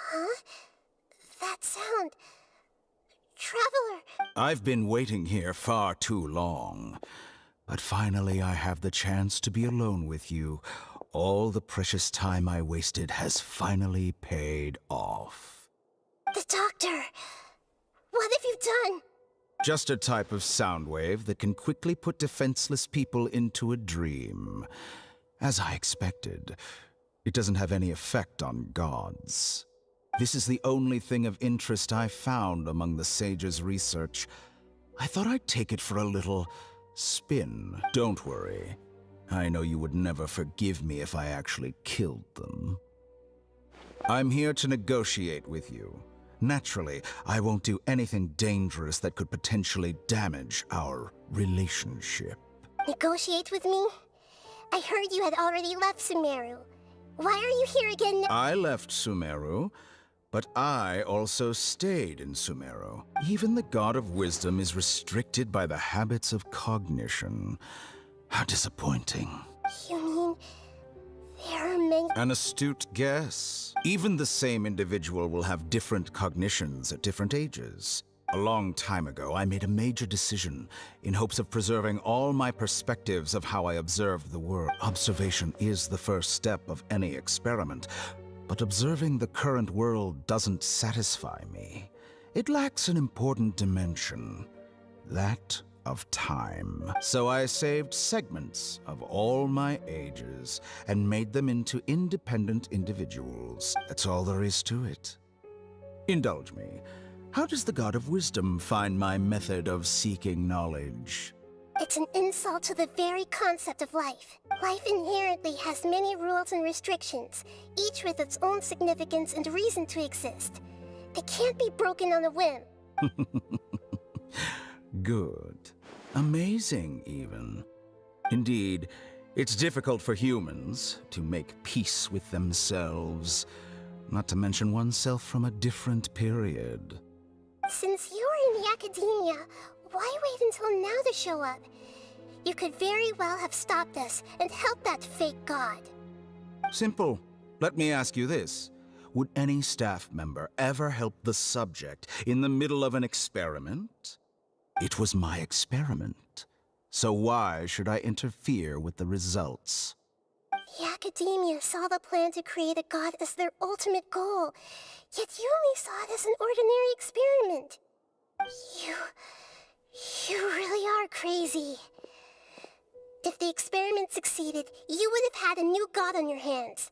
Huh? That sound. Traveler! I've been waiting here far too long. But finally I have the chance to be alone with you. All the precious time I wasted has finally paid off. The doctor! What have you done? Just a type of sound wave that can quickly put defenseless people into a dream. As I expected, it doesn't have any effect on gods. This is the only thing of interest I found among the sage's research. I thought I'd take it for a little spin. Don't worry. I know you would never forgive me if I actually killed them. I'm here to negotiate with you. Naturally, I won't do anything dangerous that could potentially damage our relationship. Negotiate with me? I heard you had already left Sumeru. Why are you here again now? I left Sumeru, but I also stayed in Sumeru. Even the God of Wisdom is restricted by the habits of cognition. How disappointing. You mean there are many... An astute guess. Even the same individual will have different cognitions at different ages. A long time ago, I made a major decision in hopes of preserving all my perspectives of how I observed the world. Observation is the first step of any experiment, but observing the current world doesn't satisfy me. It lacks an important dimension, that of time. So I saved segments of all my ages and made them into independent individuals. That's all there is to it. Indulge me. How does the God of Wisdom find my method of seeking knowledge? It's an insult to the very concept of life. Life inherently has many rules and restrictions, each with its own significance and reason to exist. They can't be broken on a whim. Good. Amazing, even. Indeed, it's difficult for humans to make peace with themselves, not to mention oneself from a different period. Since you're in the academia, why wait until now to show up? You could very well have stopped us and helped that fake god. Simple. Let me ask you this. Would any staff member ever help the subject in the middle of an experiment? It was my experiment. So why should I interfere with the results? The Academia saw the plan to create a god as their ultimate goal, yet you only saw it as an ordinary experiment. You really are crazy. If the experiment succeeded, you would have had a new god on your hands.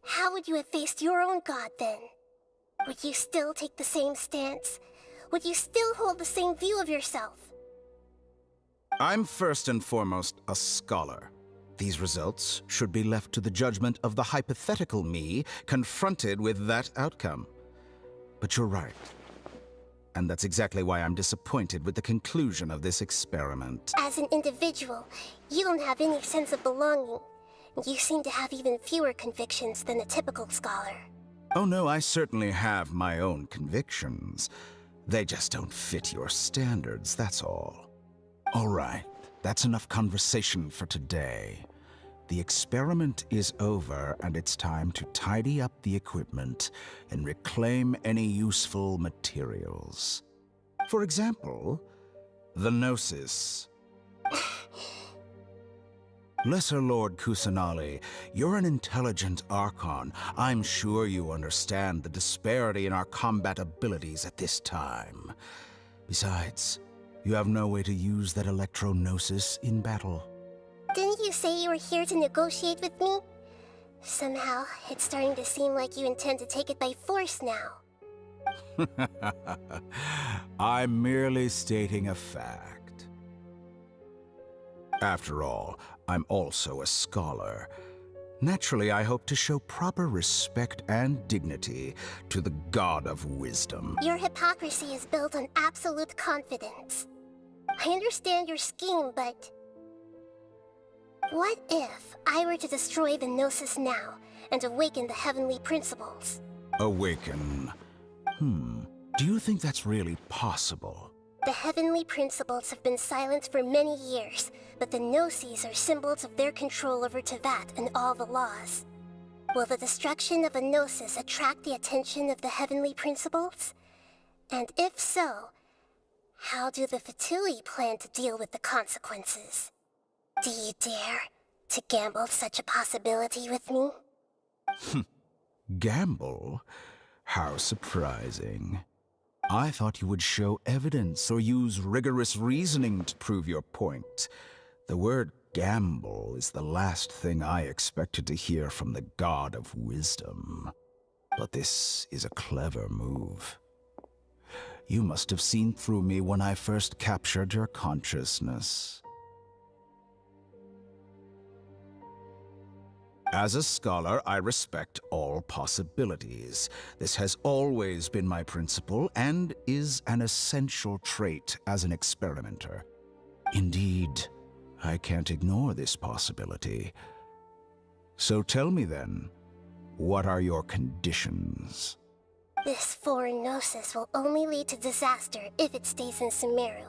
How would you have faced your own god then? Would you still take the same stance? Would you still hold the same view of yourself? I'm first and foremost a scholar. These results should be left to the judgment of the hypothetical me confronted with that outcome. But you're right. And that's exactly why I'm disappointed with the conclusion of this experiment. As an individual, you don't have any sense of belonging. You seem to have even fewer convictions than a typical scholar. Oh no, I certainly have my own convictions. They just don't fit your standards, that's all. All right, that's enough conversation for today. The experiment is over, and it's time to tidy up the equipment and reclaim any useful materials. For example, the Gnosis. Lesser Lord Kusanali, you're an intelligent Archon. I'm sure you understand the disparity in our combat abilities at this time. Besides, you have no way to use that Electro-Gnosis in battle. Didn't you say you were here to negotiate with me? Somehow, it's starting to seem like you intend to take it by force now. I'm merely stating a fact. After all, I'm also a scholar. Naturally, I hope to show proper respect and dignity to the God of Wisdom. Your hypocrisy is built on absolute confidence. I understand your scheme, but... what if I were to destroy the Gnosis now and awaken the heavenly principles? Awaken? Do you think that's really possible? The heavenly principles have been silent for many years, but the Gnosis are symbols of their control over Tevat and all the laws. Will the destruction of a Gnosis attract the attention of the heavenly principles? And if so, how do the Fatui plan to deal with the consequences? Do you dare to gamble such a possibility with me? Gamble? How surprising. I thought you would show evidence or use rigorous reasoning to prove your point. The word gamble is the last thing I expected to hear from the God of Wisdom. But this is a clever move. You must have seen through me when I first captured your consciousness. As a scholar, I respect all possibilities. This has always been my principle and is an essential trait as an experimenter. Indeed, I can't ignore this possibility. So tell me then, what are your conditions? This foreign Gnosis will only lead to disaster if it stays in Sumeru.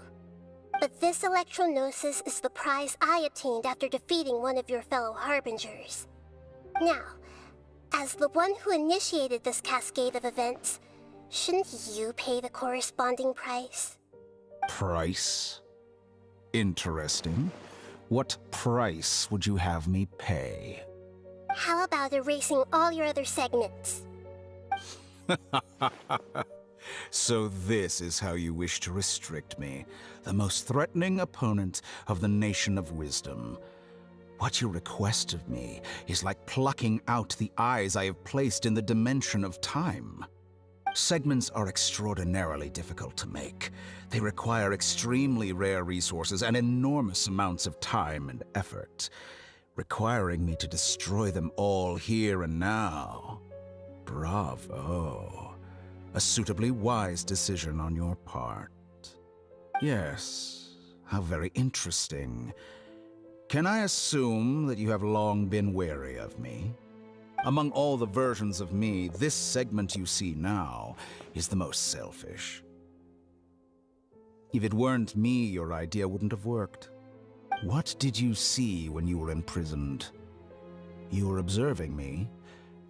But this Electro-Gnosis is the prize I obtained after defeating one of your fellow Harbingers. Now, as the one who initiated this cascade of events, shouldn't you pay the corresponding price? Price? Interesting. What price would you have me pay? How about erasing all your other segments? So this is how you wish to restrict me, the most threatening opponent of the Nation of Wisdom. What you request of me is like plucking out the eyes I have placed in the dimension of time. Segments are extraordinarily difficult to make. They require extremely rare resources and enormous amounts of time and effort, requiring me to destroy them all here and now. Bravo. A suitably wise decision on your part. Yes, how very interesting. Can I assume that you have long been wary of me? Among all the versions of me, this segment you see now is the most selfish. If it weren't me, your idea wouldn't have worked. What did you see when you were imprisoned? You were observing me,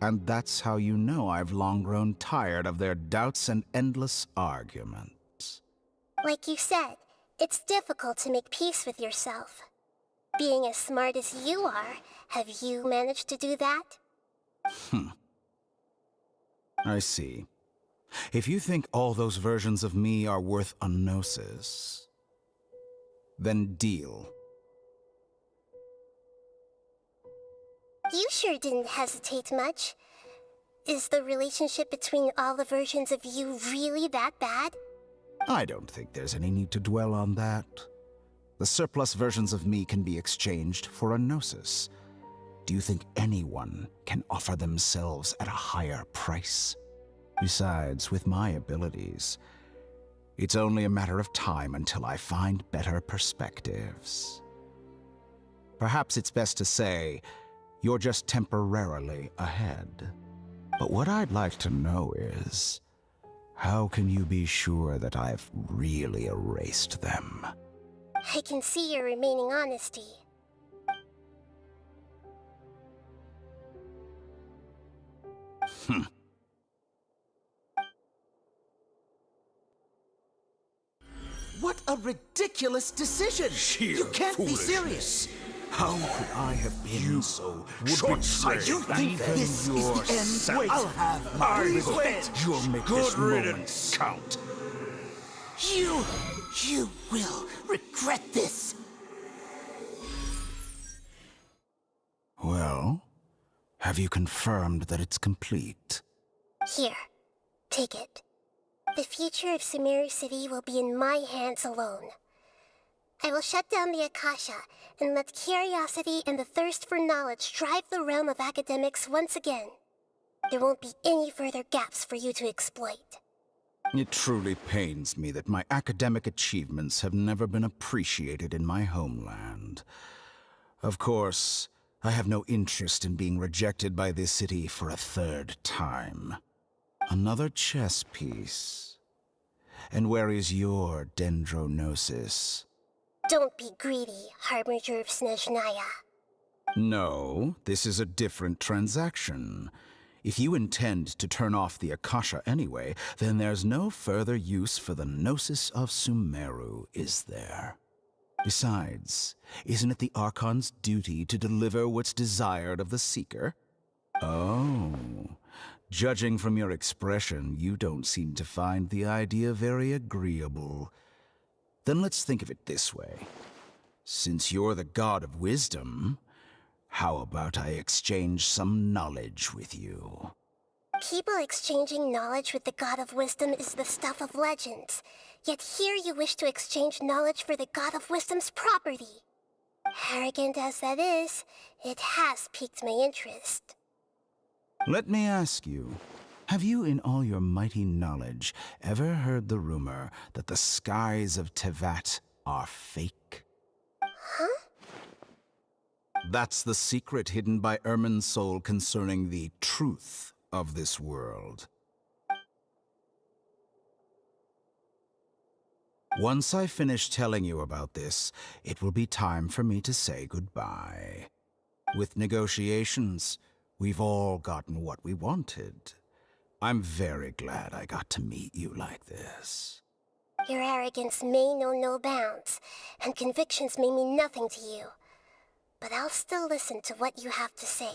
and that's how you know I've long grown tired of their doubts and endless arguments. Like you said, it's difficult to make peace with yourself. Being as smart as you are, have you managed to do that? I see. If you think all those versions of me are worth a gnosis, then deal. You sure didn't hesitate much. Is the relationship between all the versions of you really that bad? I don't think there's any need to dwell on that. The surplus versions of me can be exchanged for a gnosis. Do you think anyone can offer themselves at a higher price? Besides, with my abilities, it's only a matter of time until I find better perspectives. Perhaps it's best to say, you're just temporarily ahead. But what I'd like to know is, how can you be sure that I've really erased them? I can see your remaining honesty. What a ridiculous decision! Sheer You can't be foolishness. serious! How could I have been so short-sighted. You think Even this is the end? yourself. Wait, I'll have my revenge! You'll make Good this moment riddance. count. You will regret this! Well, have you confirmed that it's complete? Here, take it. The future of Sumeru City will be in my hands alone. I will shut down the Akasha and let curiosity and the thirst for knowledge drive the realm of academics once again. There won't be any further gaps for you to exploit. It truly pains me that my academic achievements have never been appreciated in my homeland. Of course, I have no interest in being rejected by this city for a third time. Another chess piece. And where is your dendronosis? Don't be greedy, Harbinger of Snezhnaya. No, this is a different transaction. If you intend to turn off the Akasha anyway, then there's no further use for the Gnosis of Sumeru, is there? Besides, isn't it the Archon's duty to deliver what's desired of the Seeker? Oh, judging from your expression, you don't seem to find the idea very agreeable. Then let's think of it this way. Since you're the god of wisdom, how about I exchange some knowledge with you? People exchanging knowledge with the God of Wisdom is the stuff of legends. Yet here you wish to exchange knowledge for the God of Wisdom's property. Arrogant as that is, it has piqued my interest. Let me ask you, have you in all your mighty knowledge ever heard the rumor that the skies of Tevat are fake? Huh? That's the secret hidden by Irminsul concerning the truth of this world. Once I finish telling you about this, it will be time for me to say goodbye. With negotiations, we've all gotten what we wanted. I'm very glad I got to meet you like this. Your arrogance may know no bounds, and convictions may mean nothing to you. But I'll still listen to what you have to say.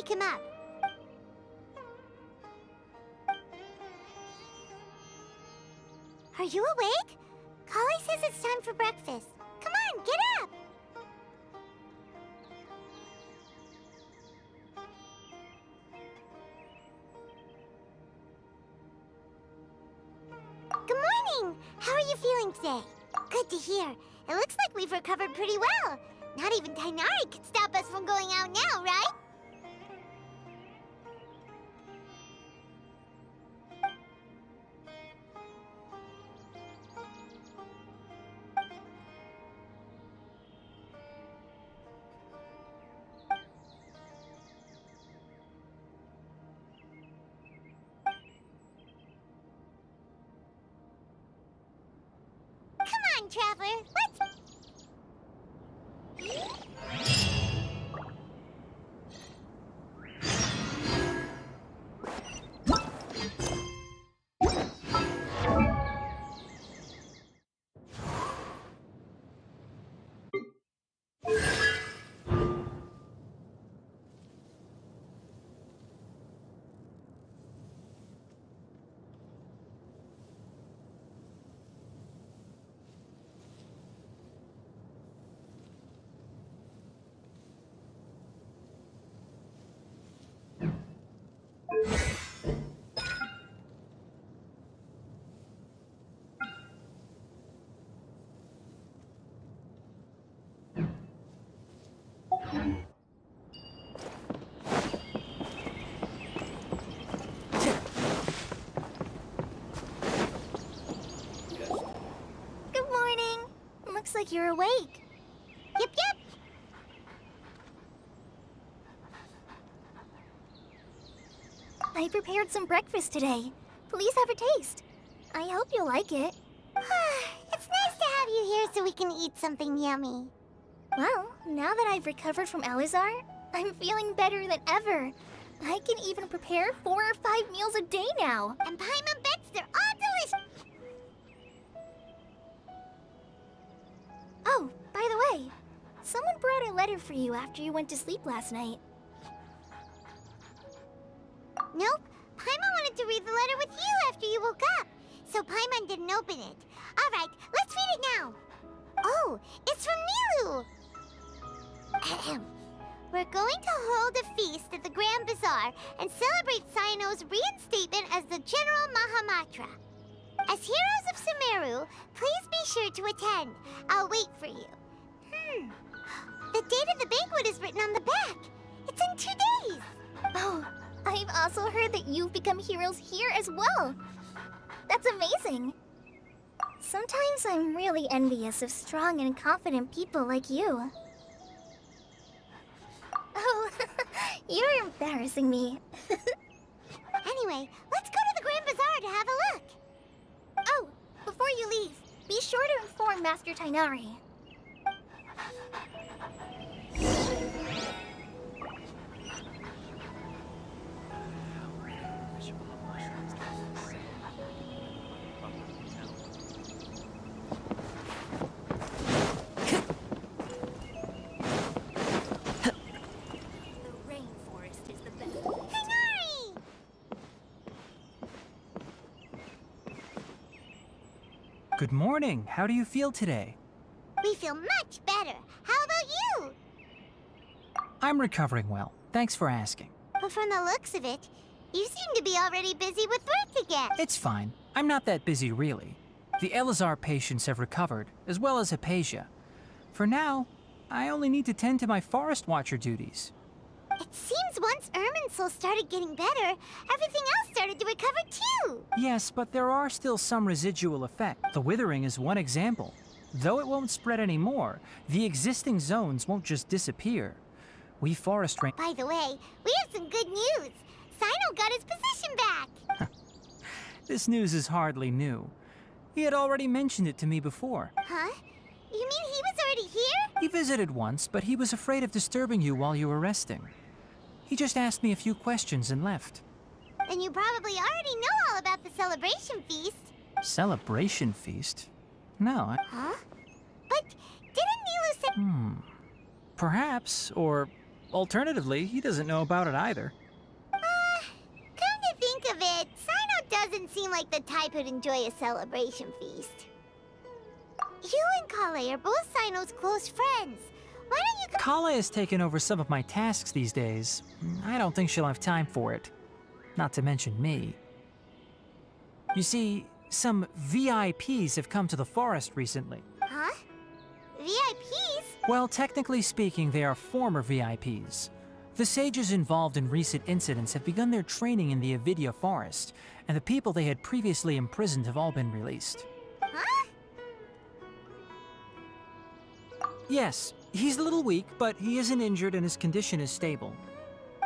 wake him up. Are you awake? Kali says it's time for breakfast. Come on, get up! Good morning! How are you feeling today? Good to hear. It looks like we've recovered pretty well. Not even Tainari could stop us from going out now, right? Come on, Traveler, let's... Good morning. Looks like you're awake. Yep, yep. I prepared some breakfast today. Please have a taste. I hope you'll like it. It's nice to have you here so we can eat something yummy. Well, now that I've recovered from Elazar, I'm feeling better than ever. I can even prepare 4 or 5 meals a day now. And Paimon bets they're all delicious. Oh, by the way, someone brought a letter for you after you went to sleep last night. Nope. Paimon wanted to read the letter with you after you woke up. So Paimon didn't open it. All right, let's read it now. Oh, it's from Nilu. Ahem. We're going to hold a feast at the Grand Bazaar and celebrate Cyano's reinstatement as the General Mahamatra. As heroes of Sumeru, please be sure to attend. I'll wait for you. The date of the banquet is written on the back. It's in 2 days. Oh, I've also heard that you've become heroes here as well. That's amazing. Sometimes I'm really envious of strong and confident people like you. Oh, you're embarrassing me. Anyway, let's go to the Grand Bazaar to have a look. Oh, before you leave, be sure to inform Master Tainari. Tainari! Good morning. How do you feel today? We feel much better. How about you? I'm recovering well. Thanks for asking. But from the looks of it, you seem to be already busy with work again. It's fine. I'm not that busy, really. The Elazar patients have recovered, as well as Hypatia. For now, I only need to tend to my Forest Watcher duties. It seems once Irminsul started getting better, everything else started to recover too. Yes, but there are still some residual effects. The withering is one example. Though it won't spread anymore, the existing zones won't just disappear. We forest rangers... By the way, we have some good news. Cyno got his position back. This news is hardly new. He had already mentioned it to me before. Huh? You mean he was already here? He visited once, but he was afraid of disturbing you while you were resting. He just asked me a few questions and left. Then you probably already know all about the celebration feast. Celebration feast? No, Huh? But didn't Nilu say... Perhaps, or Alternatively, he doesn't know about it either. Come to think of it, Sino doesn't seem like the type who'd enjoy a celebration feast. You and Kale are both Sino's close friends. Why don't you Kala has taken over some of my tasks these days. I don't think she'll have time for it. Not to mention me. You see, some VIPs have come to the forest recently. Huh? VIPs? Well, technically speaking, they are former VIPs. The sages involved in recent incidents have begun their training in the NVIDIA forest, and the people they had previously imprisoned have all been released. Huh? Yes, he's a little weak, but he isn't injured and his condition is stable.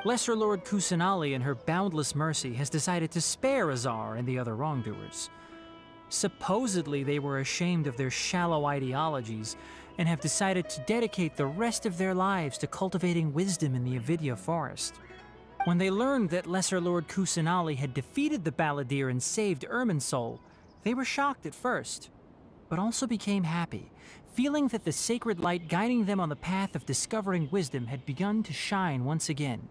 Lesser Lord Kusanali in her boundless mercy has decided to spare Azar and the other wrongdoers. Supposedly they were ashamed of their shallow ideologies and have decided to dedicate the rest of their lives to cultivating wisdom in the NVIDIA forest. When they learned that Lesser Lord Kusanali had defeated the Balladeer and saved Irminsul, they were shocked at first, but also became happy, feeling that the sacred light guiding them on the path of discovering wisdom had begun to shine once again.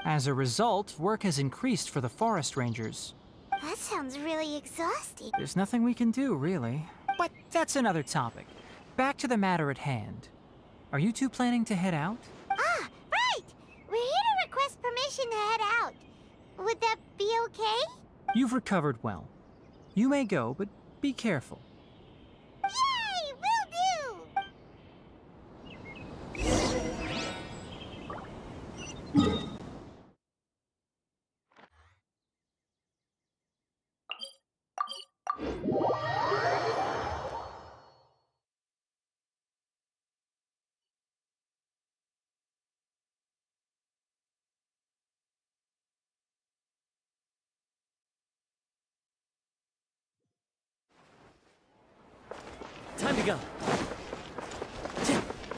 As a result, work has increased for the forest rangers. That sounds really exhausting. There's nothing we can do, really. But that's another topic. Back to the matter at hand. Are you two planning to head out? Ah, right! We're here to request permission to head out. Would that be okay? You've recovered well. You may go, but be careful. Yay! Will do! Time to go.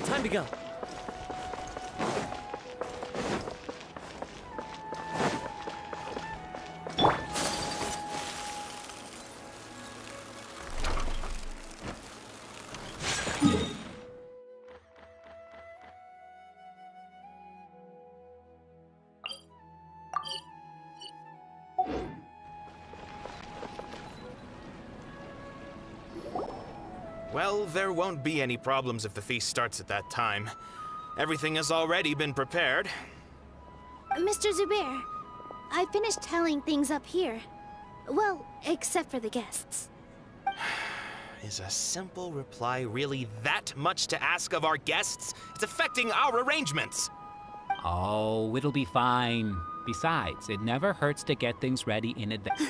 Time to go. Well, there won't be any problems if the feast starts at that time. Everything has already been prepared. Mr. Zubair, I finished tallying things up here. Well, except for the guests. Is a simple reply really that much to ask of our guests? It's affecting our arrangements. Oh, it'll be fine. Besides, it never hurts to get things ready in advance.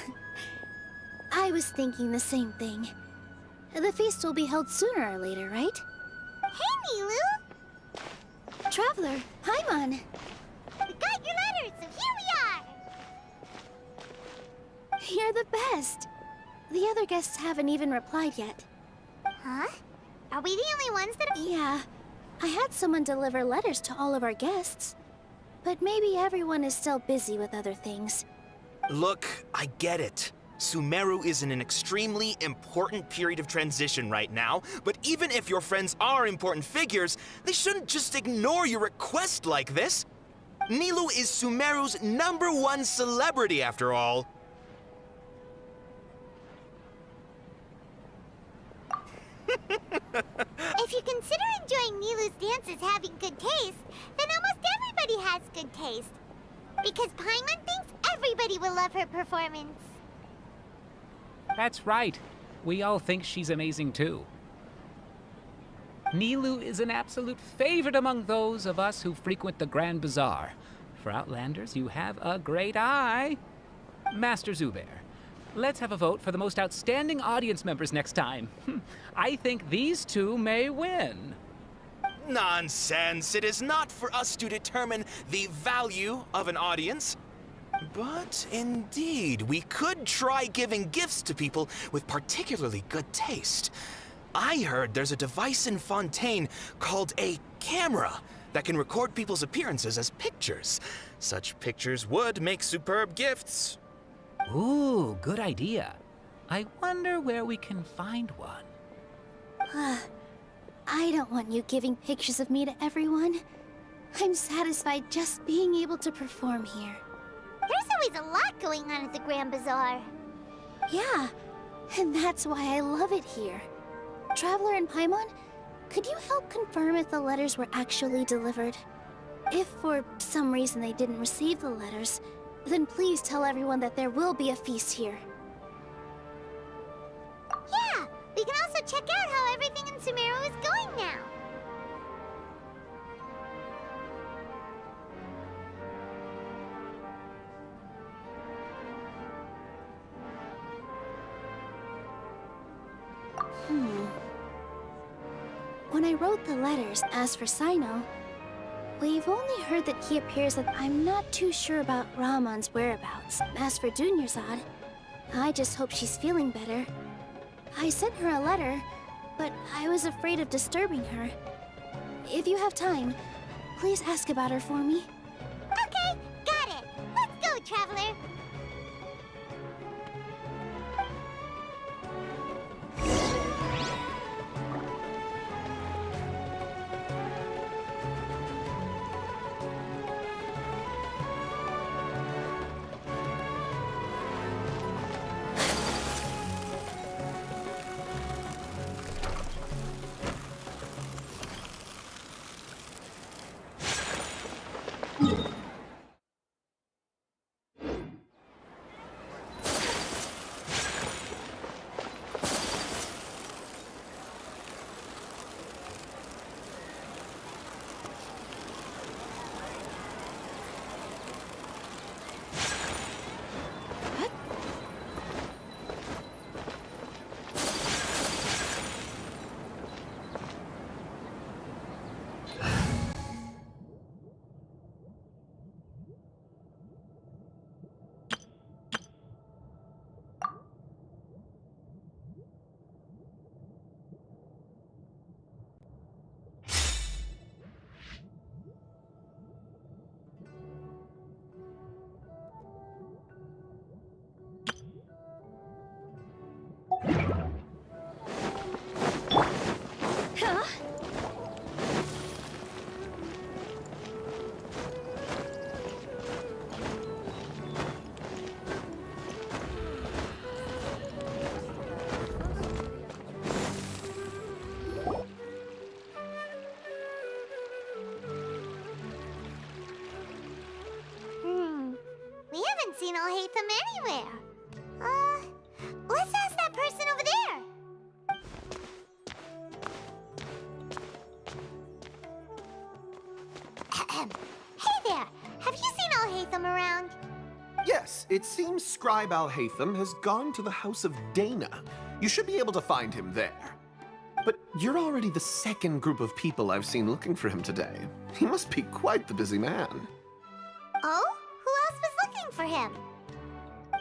I was thinking the same thing. The feast will be held sooner or later, right? Hey, Nilu! Traveler, Paimon! We got your letters, so here we are! You're the best. The other guests haven't even replied yet. Huh? Are we the only ones that are— Yeah, I had someone deliver letters to all of our guests. But maybe everyone is still busy with other things. Look, I get it. Sumeru is in an extremely important period of transition right now, but even if your friends are important figures, they shouldn't just ignore your request like this. Nilu is Sumeru's #1 celebrity, after all. If you consider enjoying Nilu's dances having good taste, then almost everybody has good taste. Because Paimon thinks everybody will love her performance. That's right. We all think she's amazing too. Nilu is an absolute favorite among those of us who frequent the Grand Bazaar. For Outlanders, you have a great eye. Master Zubair, let's have a vote for the most outstanding audience members next time. I think these two may win. Nonsense! It is not for us to determine the value of an audience. But indeed, we could try giving gifts to people with particularly good taste. I heard there's a device in Fontaine called a camera that can record people's appearances as pictures. Such pictures would make superb gifts. Ooh, good idea. I wonder where we can find one. I don't want you giving pictures of me to everyone. I'm satisfied just being able to perform here. There's always a lot going on at the Grand Bazaar. Yeah, and that's why I love it here. Traveler and Paimon, could you help confirm if the letters were actually delivered? If for some reason they didn't receive the letters, then please tell everyone that there will be a feast here. Yeah, we can also check out how everything in Sumeru is going now. When I wrote the letters, as for Sino, we've only heard that he appears that I'm not too sure about Ramon's whereabouts. As for Dunyarzad, I just hope she's feeling better. I sent her a letter, but I was afraid of disturbing her. If you have time, please ask about her for me. Okay, got it. Let's go, Traveler. We haven't seen Alhaitham anywhere. Let's ask that person over there. Hey there, have you seen Alhaitham around? Yes, it seems Scribe Alhaitham has gone to the House of Dana. You should be able to find him there. But you're already the second group of people I've seen looking for him today. He must be quite the busy man. Oh? Who else was looking for him?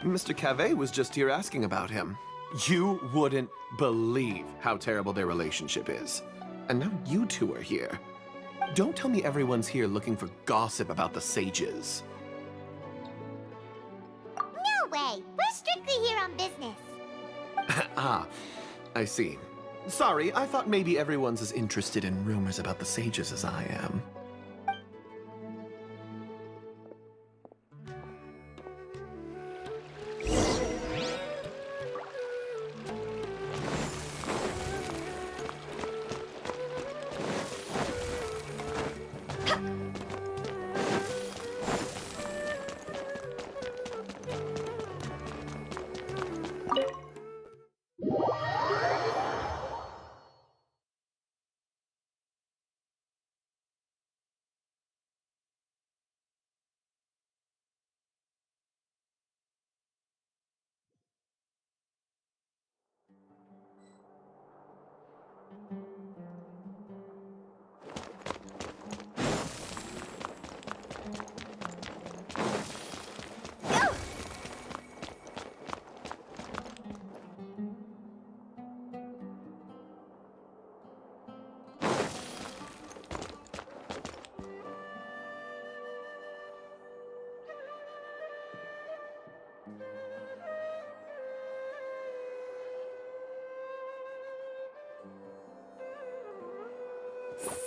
Mr. Cave was just here asking about him. You wouldn't believe how terrible their relationship is. And now you two are here. Don't tell me everyone's here looking for gossip about the sages. No way! We're strictly here on business. Ah, I see. Sorry, I thought maybe everyone's as interested in rumors about the sages as I am.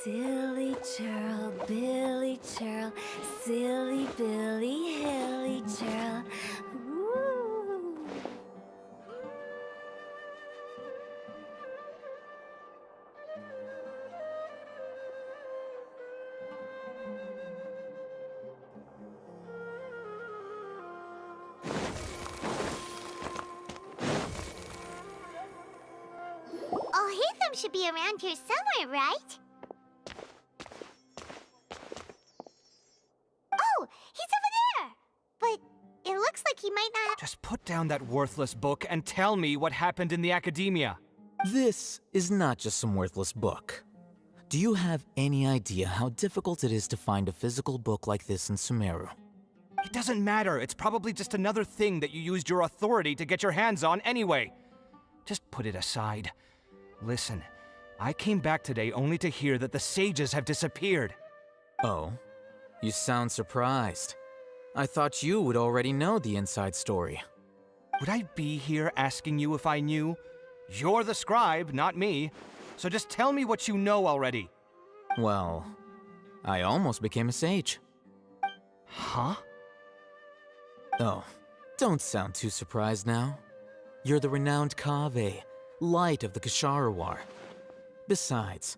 Silly churl, Billy churl, silly Billy, hilly churl. Ooh. Oh, Hatham should be around here somewhere, right? Oh, he's over there! But it looks like he might not... Just put down that worthless book and tell me what happened in the academia. This is not just some worthless book. Do you have any idea how difficult it is to find a physical book like this in Sumeru? It doesn't matter. It's probably just another thing that you used your authority to get your hands on anyway. Just put it aside. Listen, I came back today only to hear that the sages have disappeared. Oh? You sound surprised. I thought you would already know the inside story. Would I be here asking you if I knew? You're the scribe, not me. So just tell me what you know already. Well, I almost became a sage. Huh? Oh, don't sound too surprised now. You're the renowned Kaveh, light of the Ksharawar. Besides,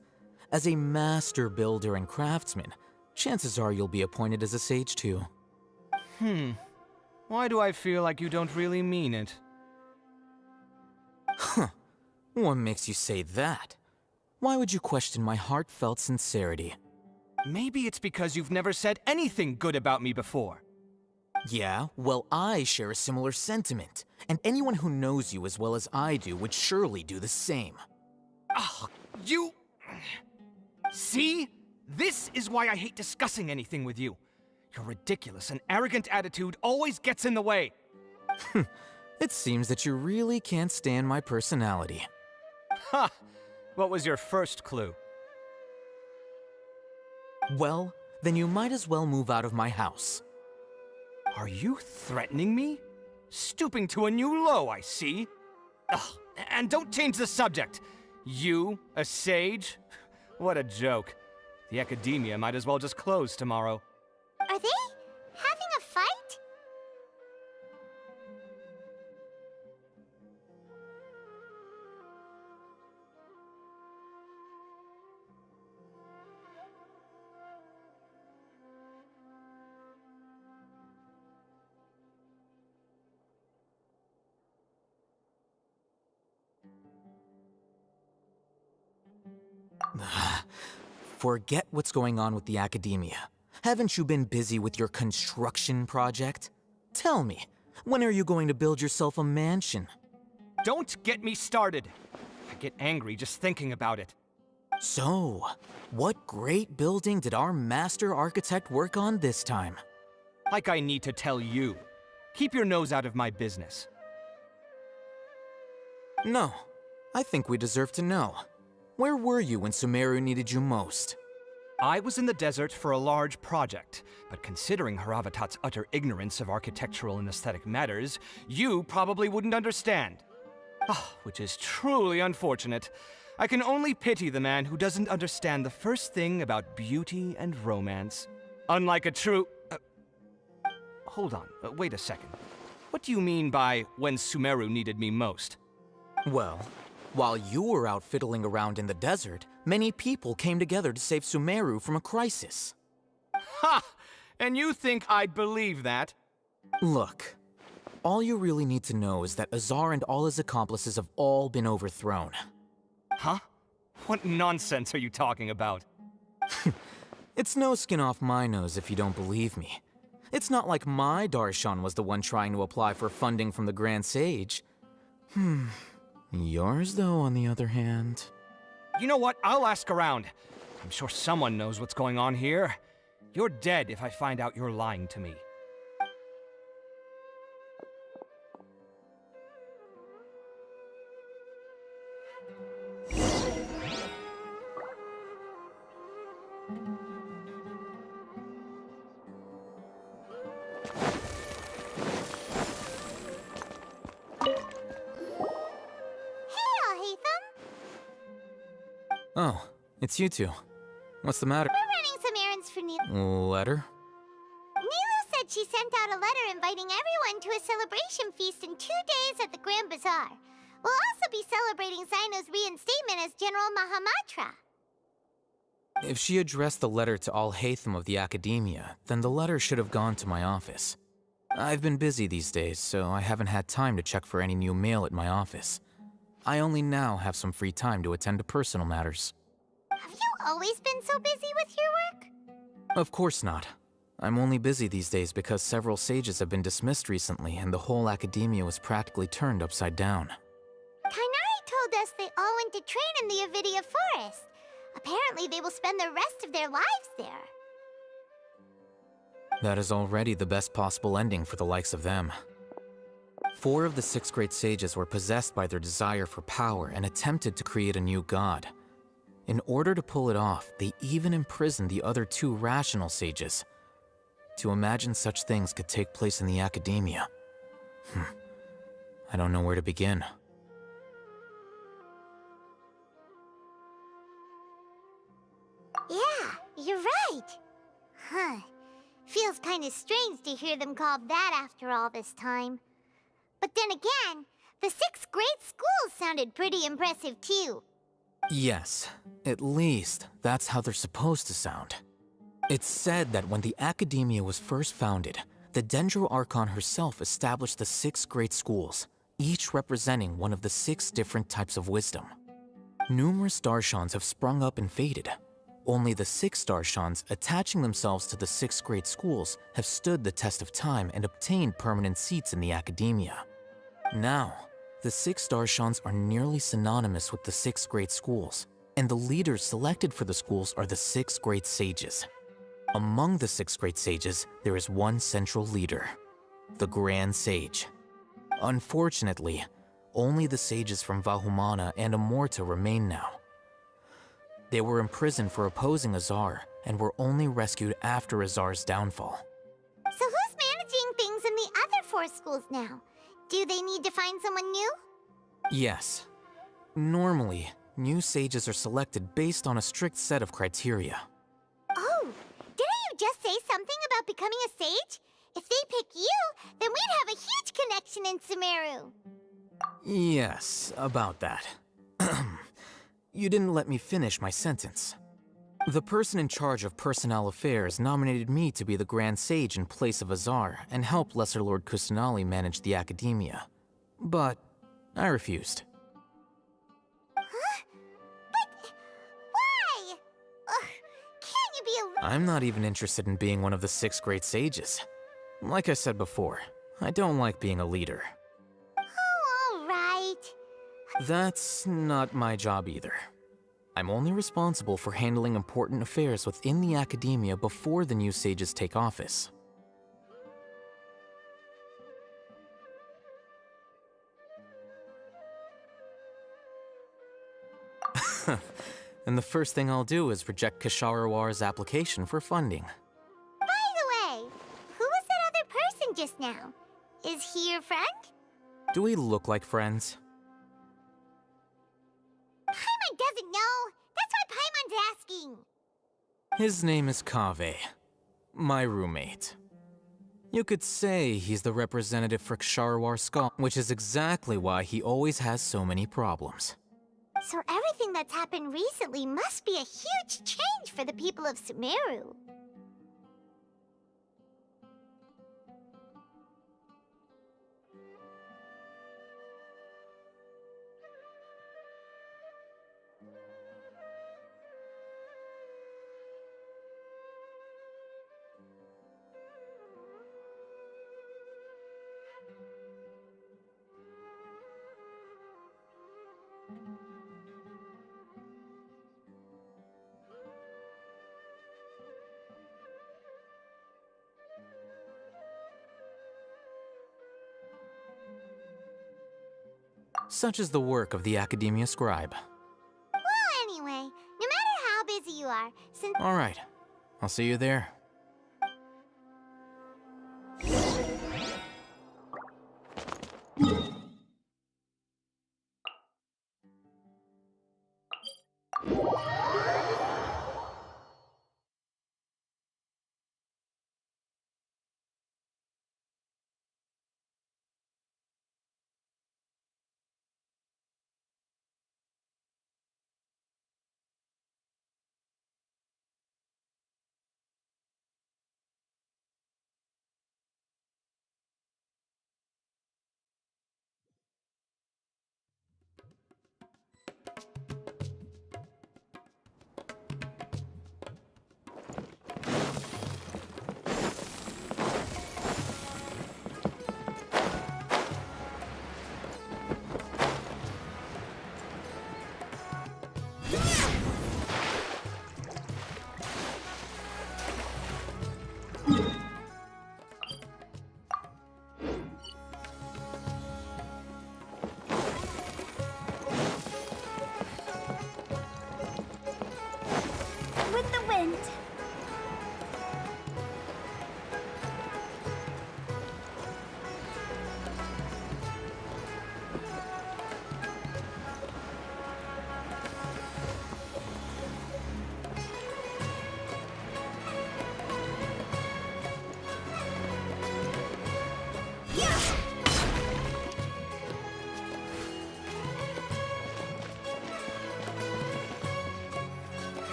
as a master builder and craftsman, chances are you'll be appointed as a sage too. Why do I feel like you don't really mean it? Huh. What makes you say that? Why would you question my heartfelt sincerity? Maybe it's because you've never said anything good about me before. Yeah, well, I share a similar sentiment, and anyone who knows you as well as I do would surely do the same. Ah, you... See? This is why I hate discussing anything with you. Your ridiculous and arrogant attitude always gets in the way. It seems that you really can't stand my personality. Ha! What was your first clue? Well, then you might as well move out of my house. Are you threatening me? Stooping to a new low, I see. Ugh, and don't change the subject. You, a sage? What a joke. The academia might as well just close tomorrow. Are they having a fight? Forget what's going on with the academia. Haven't you been busy with your construction project? Tell me, when are you going to build yourself a mansion? Don't get me started. I get angry just thinking about it. So, what great building did our master architect work on this time? Like I need to tell you. Keep your nose out of my business. No, I think we deserve to know. Where were you when Sumeru needed you most? I was in the desert for a large project, but considering Haravatat's utter ignorance of architectural and aesthetic matters, you probably wouldn't understand. Which is truly unfortunate. I can only pity the man who doesn't understand the first thing about beauty and romance. Unlike a true... hold on, wait a second. What do you mean by when Sumeru needed me most? Well, while you were out fiddling around in the desert, many people came together to save Sumeru from a crisis. Ha! And you think I'd believe that? Look, all you really need to know is that Azar and all his accomplices have all been overthrown. Huh? What nonsense are you talking about? It's no skin off my nose if you don't believe me. It's not like my Darshan was the one trying to apply for funding from the Grand Sage. Yours, though, on the other hand... You know what? I'll ask around. I'm sure someone knows what's going on here. You're dead if I find out you're lying to me. Oh, it's you two. What's the matter? We're running some errands for Nilu. Letter? Nilu said she sent out a letter inviting everyone to a celebration feast in 2 days at the Grand Bazaar. We'll also be celebrating Sino's reinstatement as General Mahamatra. If she addressed the letter to all Hatham of the Academia, then the letter should have gone to my office. I've been busy these days, so I haven't had time to check for any new mail at my office. I only now have some free time to attend to personal matters. Have you always been so busy with your work? Of course not. I'm only busy these days because several sages have been dismissed recently and the whole Academia was practically turned upside down. Kainari told us they all went to train in the NVIDIA Forest. Apparently they will spend the rest of their lives there. That is already the best possible ending for the likes of them. 4 of the 6 great sages were possessed by their desire for power and attempted to create a new god. In order to pull it off, they even imprisoned the other 2 rational sages. To imagine such things could take place in the Academia. I don't know where to begin. Yeah, you're right. Huh. Feels kind of strange to hear them called that after all this time. But then again, the 6 great schools sounded pretty impressive too. Yes, at least that's how they're supposed to sound. It's said that when the Academia was first founded, the Dendro Archon herself established the 6 great schools, each representing one of the 6 different types of wisdom. Numerous Darshans have sprung up and faded. Only the 6 Darshans attaching themselves to the 6 great schools have stood the test of time and obtained permanent seats in the Academia. Now, the 6 Darshans are nearly synonymous with the 6 great schools, and the leaders selected for the schools are the 6 great sages. Among the 6 great sages, there is one central leader, the Grand Sage. Unfortunately, only the sages from Vahumana and Amorta remain now. They were imprisoned for opposing Azar and were only rescued after Azar's downfall. So who's managing things in the other 4 schools now? Do they need to find someone new? Yes. Normally, new sages are selected based on a strict set of criteria. Oh, didn't you just say something about becoming a sage? If they pick you, then we'd have a huge connection in Sumeru. Yes, about that. You didn't let me finish my sentence. The person in charge of personnel affairs nominated me to be the Grand Sage in place of Azar and help Lesser Lord Kusanali manage the Academia. But I refused. Huh? But why? Can't you be a... I'm not even interested in being one of the 6 great sages. Like I said before, I don't like being a leader. Oh, all right. That's not my job either. I'm only responsible for handling important affairs within the Academia before the new sages take office. And the first thing I'll do is reject Kasharawar's application for funding. By the way, who was that other person just now? Is he your friend? Do we look like friends? Paimon doesn't know. That's why Paimon's asking. His name is Kaveh, my roommate. You could say he's the representative for Ksharawar Skull, which is exactly why he always has so many problems. So everything that's happened recently must be a huge change for the people of Sumeru. Such is the work of the Academia Scribe. Well, anyway, no matter how busy you are, since... All right, I'll see you there.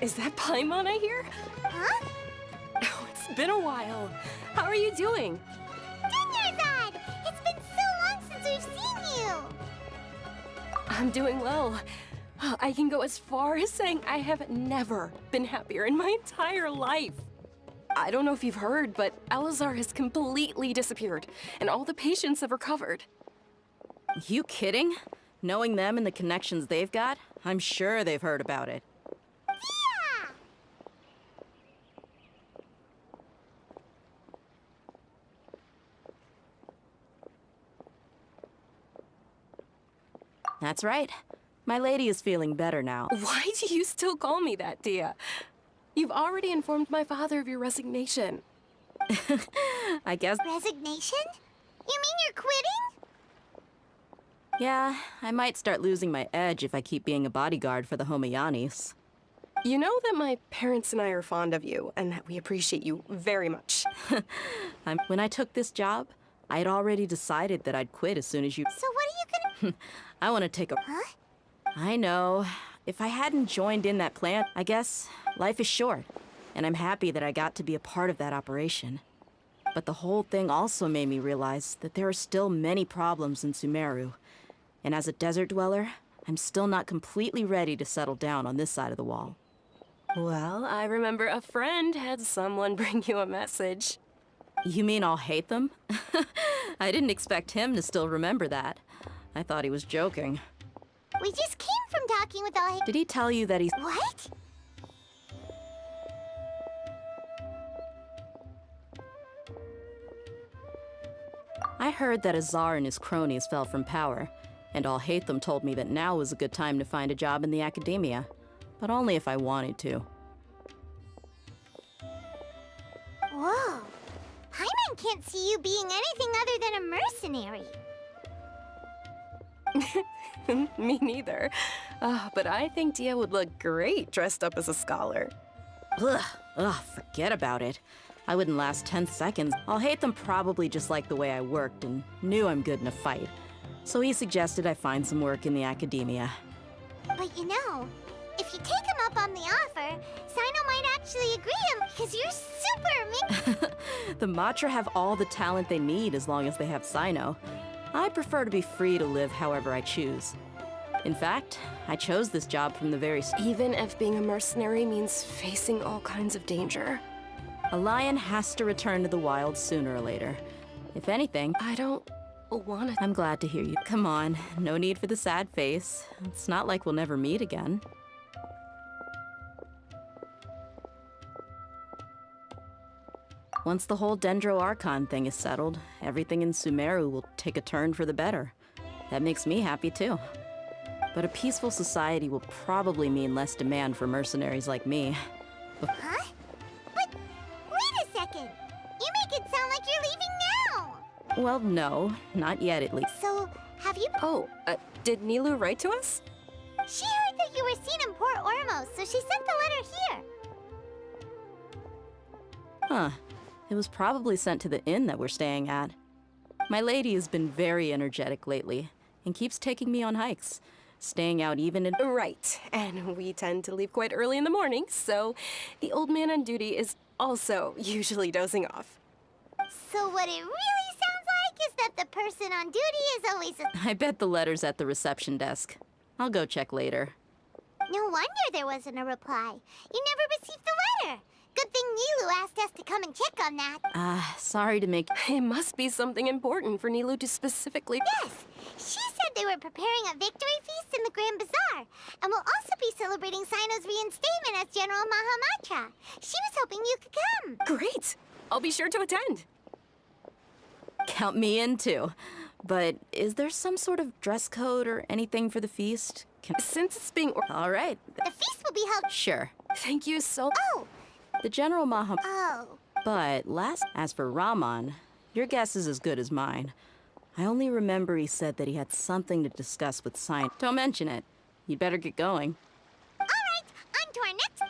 Is that Paimon I hear? Huh? Oh, it's been a while. How are you doing? Dinyarzad! It's been so long since we've seen you! I'm doing well. I can go as far as saying I have never been happier in my entire life. I don't know if you've heard, but Elazar has completely disappeared, and all the patients have recovered. You kidding? Knowing them and the connections they've got, I'm sure they've heard about it. Yeah! That's right. My lady is feeling better now. Why do you still call me that, Dia? You've already informed my father of your resignation. I guess. Resignation? You mean you're quitting? Yeah, I might start losing my edge if I keep being a bodyguard for the Homayanis. You know that my parents and I are fond of you, and that we appreciate you very much. When I took this job, I had already decided that I'd quit as soon as you. So what are you gonna... I want to take a. Huh? I know. If I hadn't joined in that plant, I guess life is short. And I'm happy that I got to be a part of that operation. But the whole thing also made me realize that there are still many problems in Sumeru. And as a desert dweller, I'm still not completely ready to settle down on this side of the wall. Well, I remember a friend had someone bring you a message. You mean I'll hate them? I didn't expect him to still remember that. I thought he was joking. We just came from talking with all... Did he tell you that he's... What? I heard that Azar and his cronies fell from power, and All Hate Them told me that now was a good time to find a job in the academia, but only if I wanted to. Whoa. Paimon can't see you being anything other than a mercenary. Me neither. But I think Dia would look great dressed up as a scholar. Ugh, forget about it. I wouldn't last 10 seconds. I'll hate them probably just like the way I worked and knew I'm good in a fight. So he suggested I find some work in the academia. But you know, if you take him up on the offer, Sino might actually agree because you're super The Matra have all the talent they need as long as they have Sino. I prefer to be free to live however I choose. In fact, I chose this job from the very start. Even if being a mercenary means facing all kinds of danger. A lion has to return to the wild sooner or later. If anything... I don't want to... I'm glad to hear you. Come on, no need for the sad face. It's not like we'll never meet again. Once the whole Dendro Archon thing is settled, everything in Sumeru will take a turn for the better. That makes me happy too. But a peaceful society will probably mean less demand for mercenaries like me. Huh? But wait a second! You make it sound like you're leaving now! Well, no, not yet at least. So, have you... Oh, did Nilou write to us? She heard that you were seen in Port Ormos, so she sent the letter here. Huh. It was probably sent to the inn that we're staying at. My lady has been very energetic lately, and keeps taking me on hikes, staying out even in— Right, and we tend to leave quite early in the morning, so the old man on duty is also usually dozing off. So what it really sounds like is that the person on duty is always a... I bet the letter's at the reception desk. I'll go check later. No wonder there wasn't a reply. You never received the letter. Good thing Nilou asked us to come and check on that. Sorry to make— It must be something important for Nilou to specifically— Yes! She said they were preparing a victory feast in the Grand Bazaar, and will also be celebrating Sino's reinstatement as General Mahamatra. She was hoping you could come. Great! I'll be sure to attend. Count me in too. But is there some sort of dress code or anything for the feast? Since it's being— All right. The feast will be held— Sure. Thank you so— Oh! The General Maham— Oh. But as for Rahman, your guess is as good as mine. I only remember he said that he had something to discuss with Sino. Don't mention it. You'd better get going. All right, on to our next...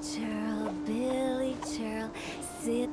churl, Billy churl, sit.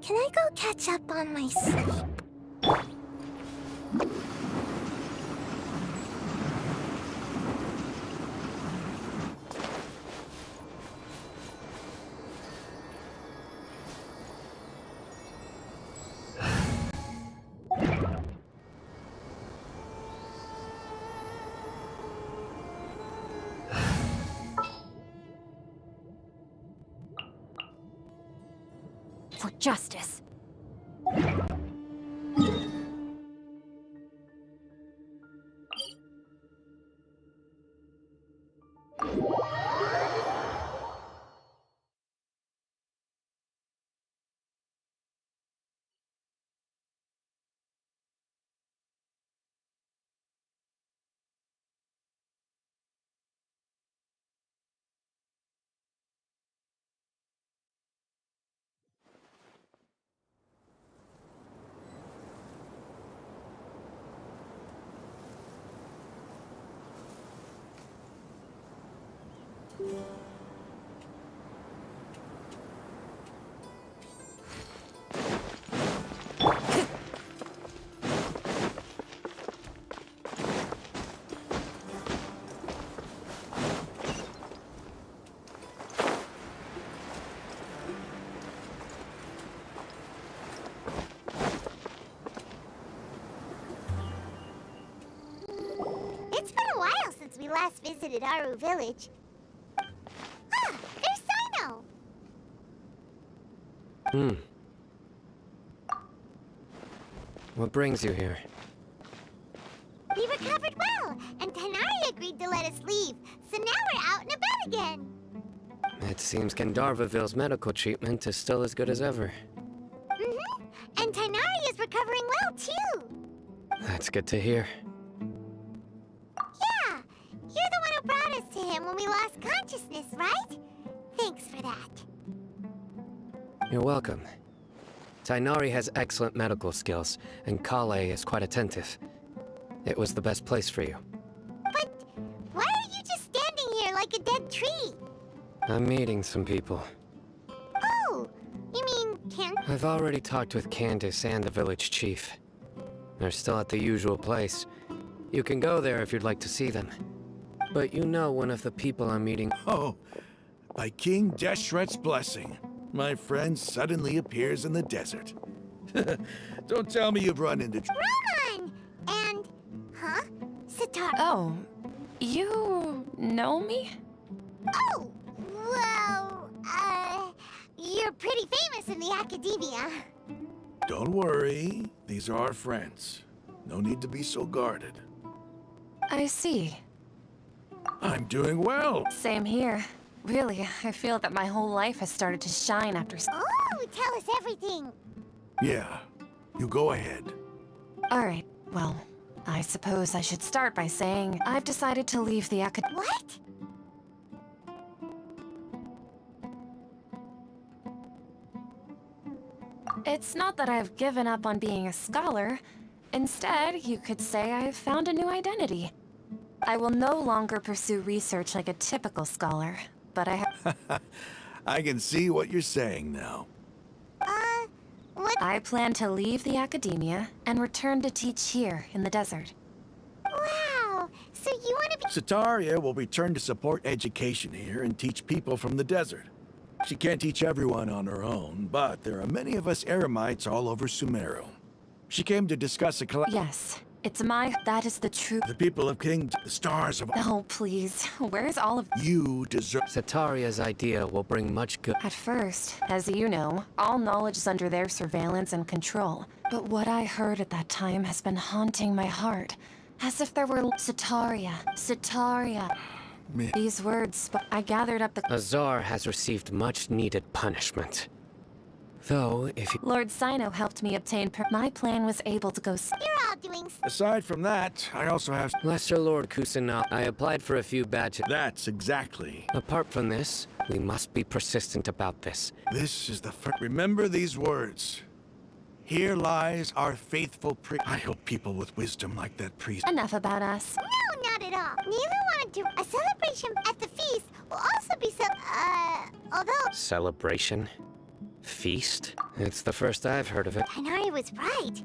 Can I go catch up on my sleep? For justice. It's been a while since we last visited Aru Village. Ah, there's Sino! What brings you here? We recovered well, and Tanari agreed to let us leave, so now we're out and about again. It seems Gandharvaville's medical treatment is still as good as ever. Mm-hmm. And Tanari is recovering well, too. That's good to hear. Yeah, you're the one who brought us to him when we lost consciousness, right? Thanks for that. You're welcome. Tainari has excellent medical skills, and Kale is quite attentive. It was the best place for you. But why are you just standing here like a dead tree? I'm meeting some people. Oh, you mean I've already talked with Candace and the village chief. They're still at the usual place. You can go there if you'd like to see them. But you know one of the people I'm meeting... Oh, by King Deshret's blessing, my friend suddenly appears in the desert. Don't tell me you've run into... Roman! And... Huh? Sitar... Oh, you know me? Oh, well, you're pretty famous in the academia. Don't worry, these are our friends. No need to be so guarded. I see. I'm doing well. Same here. Really, I feel that my whole life has started to shine after... Oh, tell us everything. Yeah, you go ahead. Alright, well, I suppose I should start by saying I've decided to leave the What? It's not that I've given up on being a scholar. Instead, you could say I've found a new identity. I will no longer pursue research like a typical scholar, but I have... I can see what you're saying now. What? I plan to leave the academia and return to teach here in the desert. Wow, so you want to be... Sataria will return to support education here and teach people from the desert. She can't teach everyone on her own, but there are many of us Eremites all over Sumeru. She came to discuss a Yes, That is the truth. The people of King, the stars of... Oh, please. Where's all of... You deserve... Sataria's idea will bring much good. At first, as you know, all knowledge is under their surveillance and control. But what I heard at that time has been haunting my heart. As if there were... Sataria. These words, I gathered up the... Azar has received much-needed punishment. Though, if you... Lord Sino helped me obtain my plan was able to go... You're all doing... Aside from that, I also have... Lesser Lord Kusanali, I applied for a few badges. That's exactly. Apart from this, we must be persistent about this. This is the first... Remember these words. Here lies our faithful priest. I hope people with wisdom like that priest... Enough about us. No, not at all. Neither wanted to... A celebration at the feast will also be although... Celebration? Feast? It's the first I've heard of it. Kanari was right.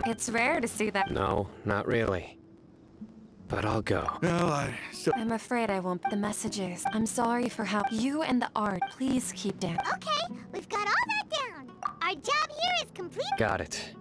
It's rare to see that. No, not really. But I'll go. Well, I'm afraid I won't. The messages. I'm sorry for how you and the art. Please keep down. Okay, we've got all that down. Our job here is complete. Got it.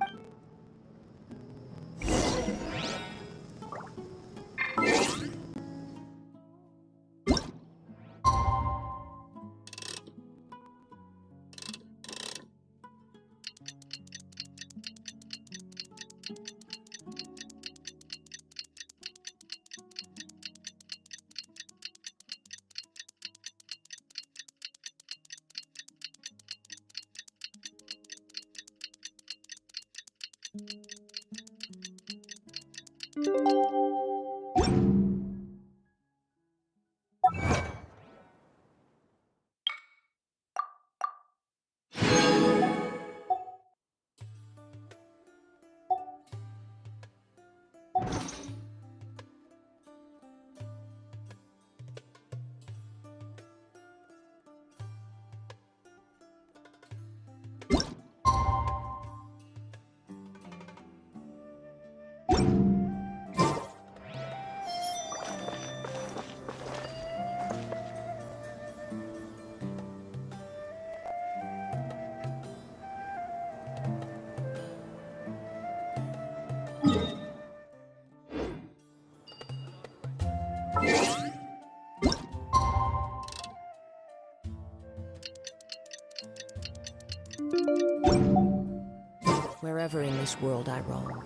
Wherever in this world I roam,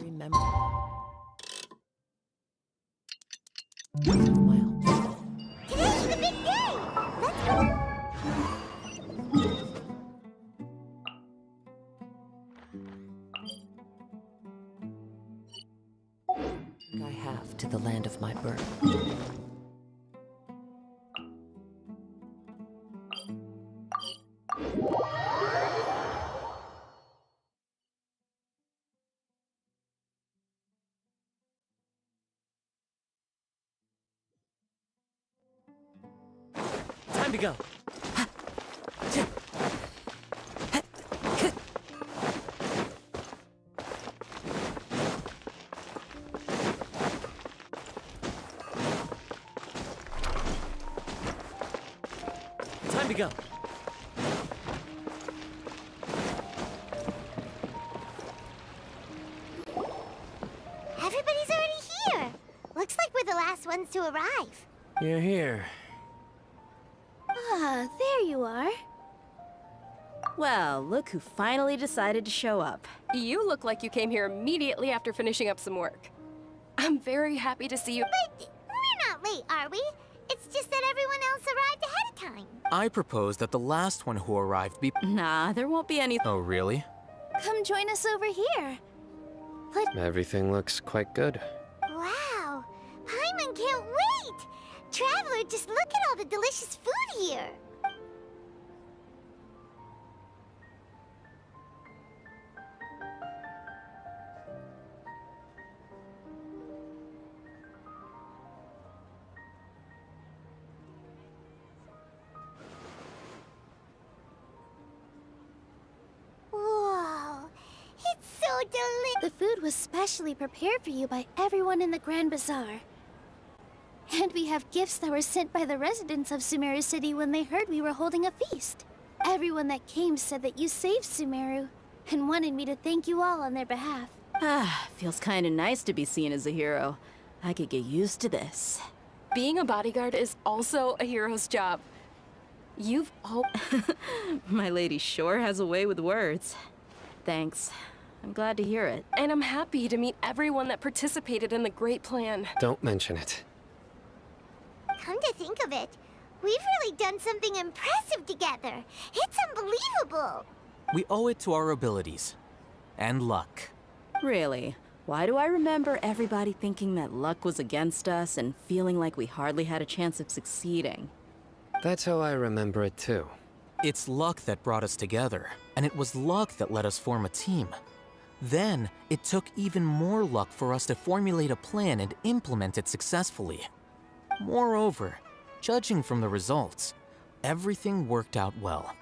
remember. Today's the big day. Let's go. I have to the land of my birth. Time to go. Time to go. Everybody's already here. Looks like we're the last ones to arrive. You're here. Ah, there you are. Well, look who finally decided to show up. You look like you came here immediately after finishing up some work. I'm very happy to see you. But we're not late, are we? It's just that everyone else arrived ahead of time. I propose that the last one who arrived be... Nah, there won't be any... Oh, really? Come join us over here. Everything looks quite good. Wow, Paimon can't wait! Traveler, just look at all the delicious food here. Whoa, it's so delicious. The food was specially prepared for you by everyone in the Grand Bazaar. And we have gifts that were sent by the residents of Sumeru City when they heard we were holding a feast. Everyone that came said that you saved Sumeru, and wanted me to thank you all on their behalf. Ah, feels kinda nice to be seen as a hero. I could get used to this. Being a bodyguard is also a hero's job. You've all... My lady sure has a way with words. Thanks. I'm glad to hear it. And I'm happy to meet everyone that participated in the great plan. Don't mention it. Come to think of it, we've really done something impressive together. It's unbelievable. We owe it to our abilities. And luck. Really? Why do I remember everybody thinking that luck was against us and feeling like we hardly had a chance of succeeding? That's how I remember it too. It's luck that brought us together, and it was luck that let us form a team. Then, it took even more luck for us to formulate a plan and implement it successfully. Moreover, judging from the results, everything worked out well.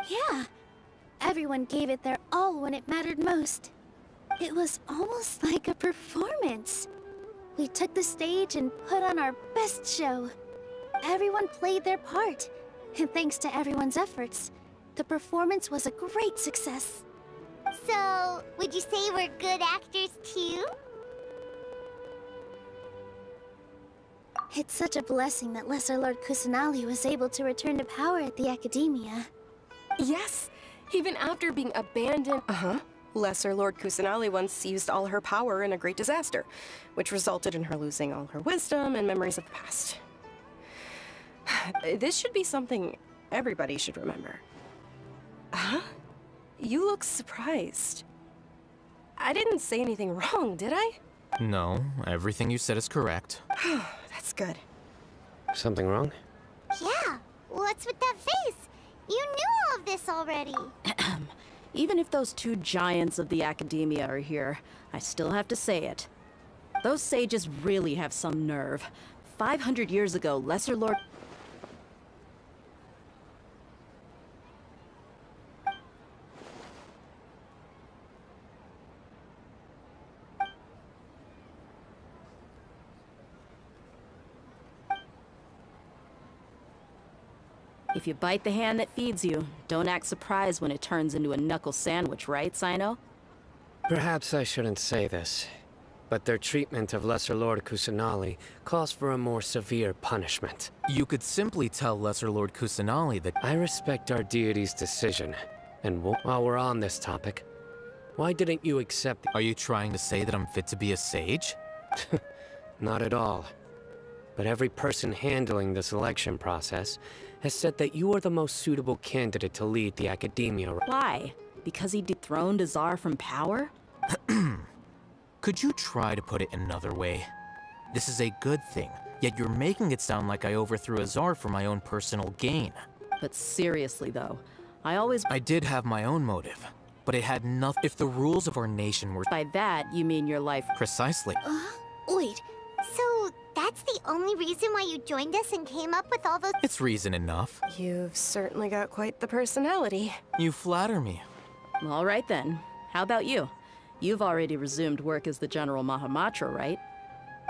Yeah, everyone gave it their all when it mattered most. It was almost like a performance. We took the stage and put on our best show. Everyone played their part, and thanks to everyone's efforts, the performance was a great success. So, would you say we're good actors too? It's such a blessing that Lesser Lord Kusanali was able to return to power at the Academia. Yes, even after being abandoned. Lesser Lord Kusanali once used all her power in a great disaster, which resulted in her losing all her wisdom and memories of the past. This should be something everybody should remember. Huh? You look surprised. I didn't say anything wrong, did I? No, everything you said is correct. That's good. Something wrong? Yeah, what's with that face? You knew all of this already. Even if those two giants of the Academia are here, I still have to say it. Those sages really have some nerve. 500 years ago, Lesser Lord... If you bite the hand that feeds you, don't act surprised when it turns into a knuckle sandwich, right, Sino? Perhaps I shouldn't say this, but their treatment of Lesser Lord Kusanali calls for a more severe punishment. You could simply tell Lesser Lord Kusanali that I respect our deity's decision, and while we're on this topic, why didn't you accept... Are you trying to say that I'm fit to be a sage? Not at all. But every person handling the selection process has said that you are the most suitable candidate to lead the Academia. Why? Because he dethroned Azar from power? Could you try to put it another way? This is a good thing, yet you're making it sound like I overthrew Azar for my own personal gain. But seriously though, I did have my own motive, but it had nothing. If the rules of our nation were... By that, you mean your life... Precisely. Wait, so that's the only reason why you joined us and came up with all those... It's reason enough. You've certainly got quite the personality. You flatter me. All right then. How about you? You've already resumed work as the General Mahamatra, right?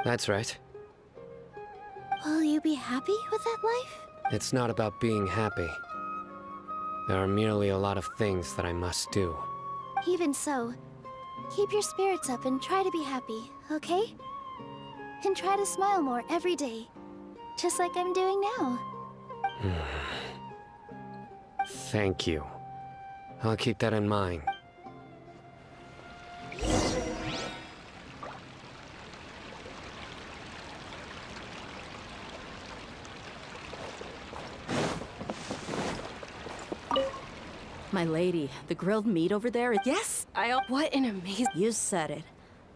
That's right. Will you be happy with that life? It's not about being happy. There are merely a lot of things that I must do. Even so, keep your spirits up and try to be happy, okay? And try to smile more every day, just like I'm doing now. Thank you. I'll keep that in mind. My lady, the grilled meat over there... Yes! What an amazing... You said it.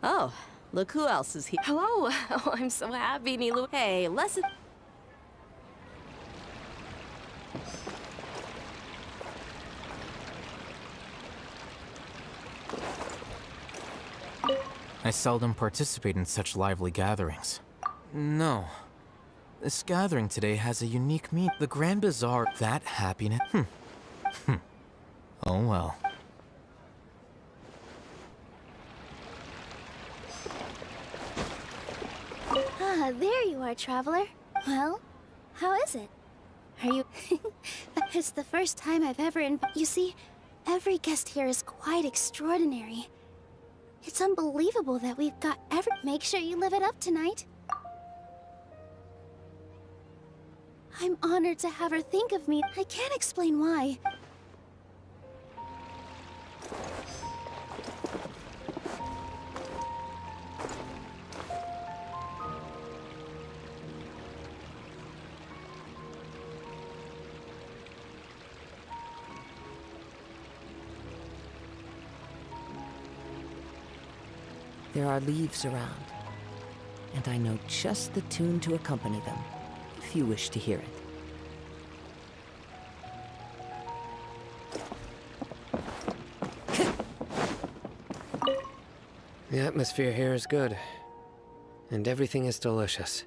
Oh, look who else is here. Hello! Oh, I'm so happy, Nilu. Hey, lesson... I seldom participate in such lively gatherings. No. This gathering today has a unique meaning. The Grand Bazaar, that happiness... Oh well. Ah, there you are, traveler. Well, how is it? Are you... It's the first time I've ever... You see, Every guest here is quite extraordinary. It's unbelievable that we've got every... Make sure you live it up tonight. I'm honored to have her think of me. I can't explain why. There are leaves around, and I know just the tune to accompany them, if you wish to hear it. The atmosphere here is good, and everything is delicious.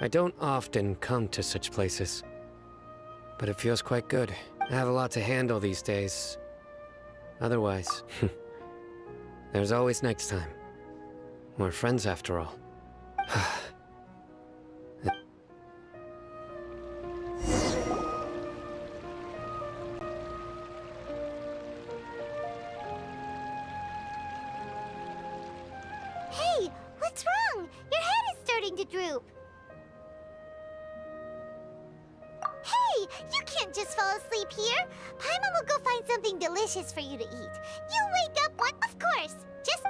I don't often come to such places, but it feels quite good. I have a lot to handle these days. Otherwise, there's always next time. We're friends after all. Hey, what's wrong? Your head is starting to droop. Hey, you can't just fall asleep here. Paimon will go find something delicious for you to eat. You wake up one, of course. Just...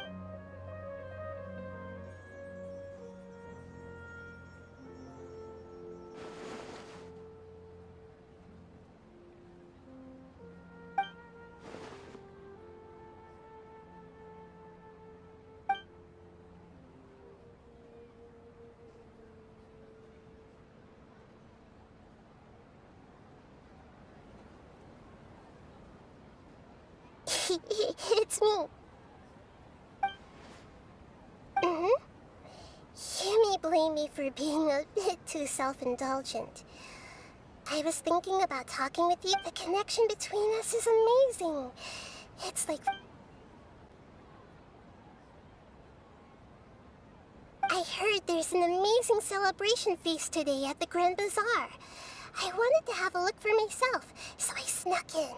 It's me. You may blame me for being a bit too self-indulgent. I was thinking about talking with you. The connection between us is amazing. It's like... I heard there's an amazing celebration feast today at the Grand Bazaar. I wanted to have a look for myself, so I snuck in.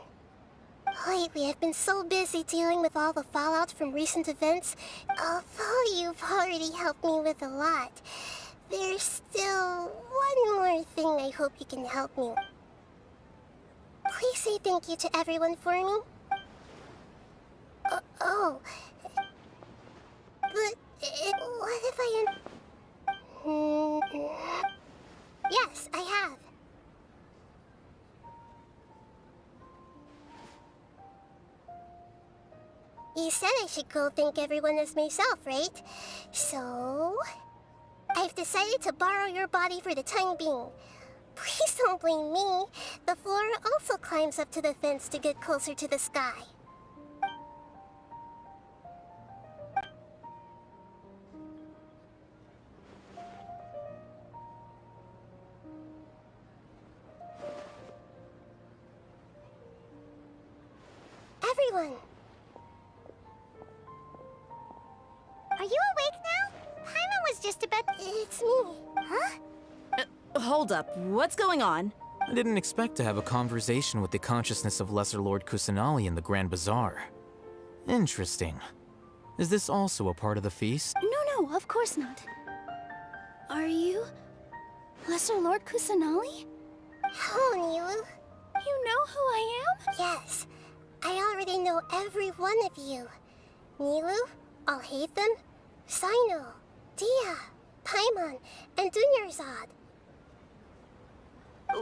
Lately, I've been so busy dealing with all the fallout from recent events. Although you've already helped me with a lot, there's still one more thing I hope you can help me with. Please say thank you to everyone for me. Oh. But what if I... Yes, I have. You said I should go thank everyone as myself, right? So... I've decided to borrow your body for the time being. Please don't blame me. The flora also climbs up to the fence to get closer to the sky. Everyone! Are you awake now? Paimon was just about... It's me. Huh? Hold up, what's going on? I didn't expect to have a conversation with the consciousness of Lesser Lord Kusanali in the Grand Bazaar. Interesting. Is this also a part of the feast? No, of course not. Are you... Lesser Lord Kusanali? Hello, Nilu. You know who I am? Yes. I already know every one of you. Nilu, Alhaitham, Sino, Dia, Paimon, and Dunyarzad.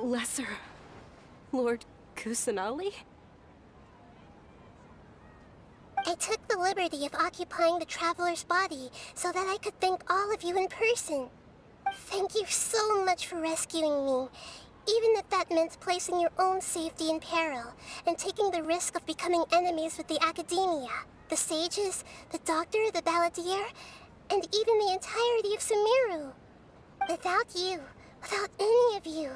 Lesser Lord Kusanali? I took the liberty of occupying the Traveler's body so that I could thank all of you in person. Thank you so much for rescuing me, even if that meant placing your own safety in peril and taking the risk of becoming enemies with the Academia, the sages, the doctor, the balladeer, and even the entirety of Sumeru. Without you, without any of you,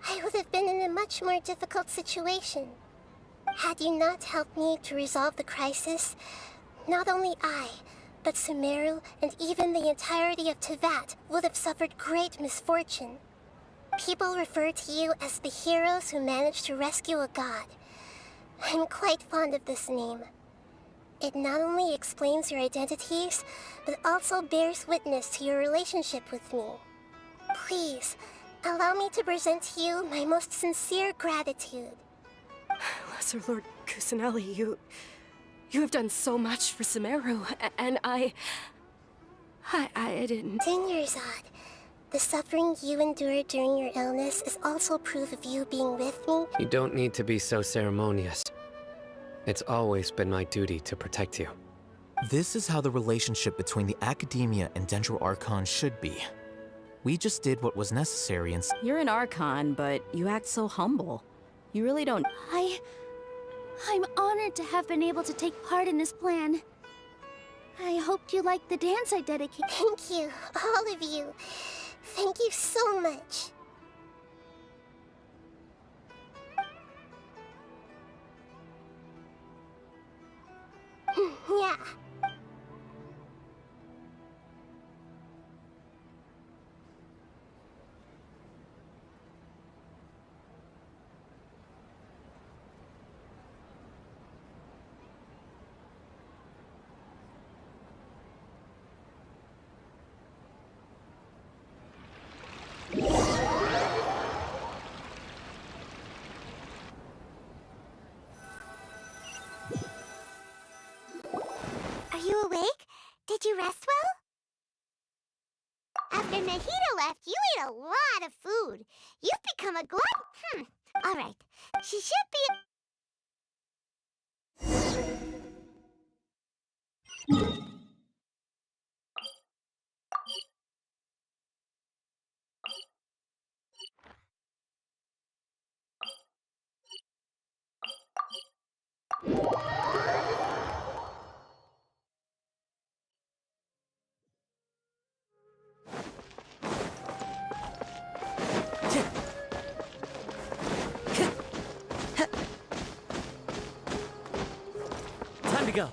I would have been in a much more difficult situation. Had you not helped me to resolve the crisis, not only I, but Sumeru and even the entirety of Tevat would have suffered great misfortune. People refer to you as the heroes who managed to rescue a god. I'm quite fond of this name. It not only explains your identities, but also bears witness to your relationship with me. Please, allow me to present to you my most sincere gratitude. Lesser Lord Kusanali, you have done so much for Sumeru, and I didn't. Dinyarzad, the suffering you endured during your illness is also proof of you being with me. You don't need to be so ceremonious. It's always been my duty to protect you. This is how the relationship between the Academia and Dendro Archon should be. We just did what was necessary and— You're an Archon, but you act so humble. You really don't— I'm honored to have been able to take part in this plan. I hoped you liked the dance I dedicated. Thank you, all of you. Thank you so much. Yeah. Are you awake? Did you rest well? After Nahida left, you ate a lot of food. You've become a glutton. All right. She should be... Time to go.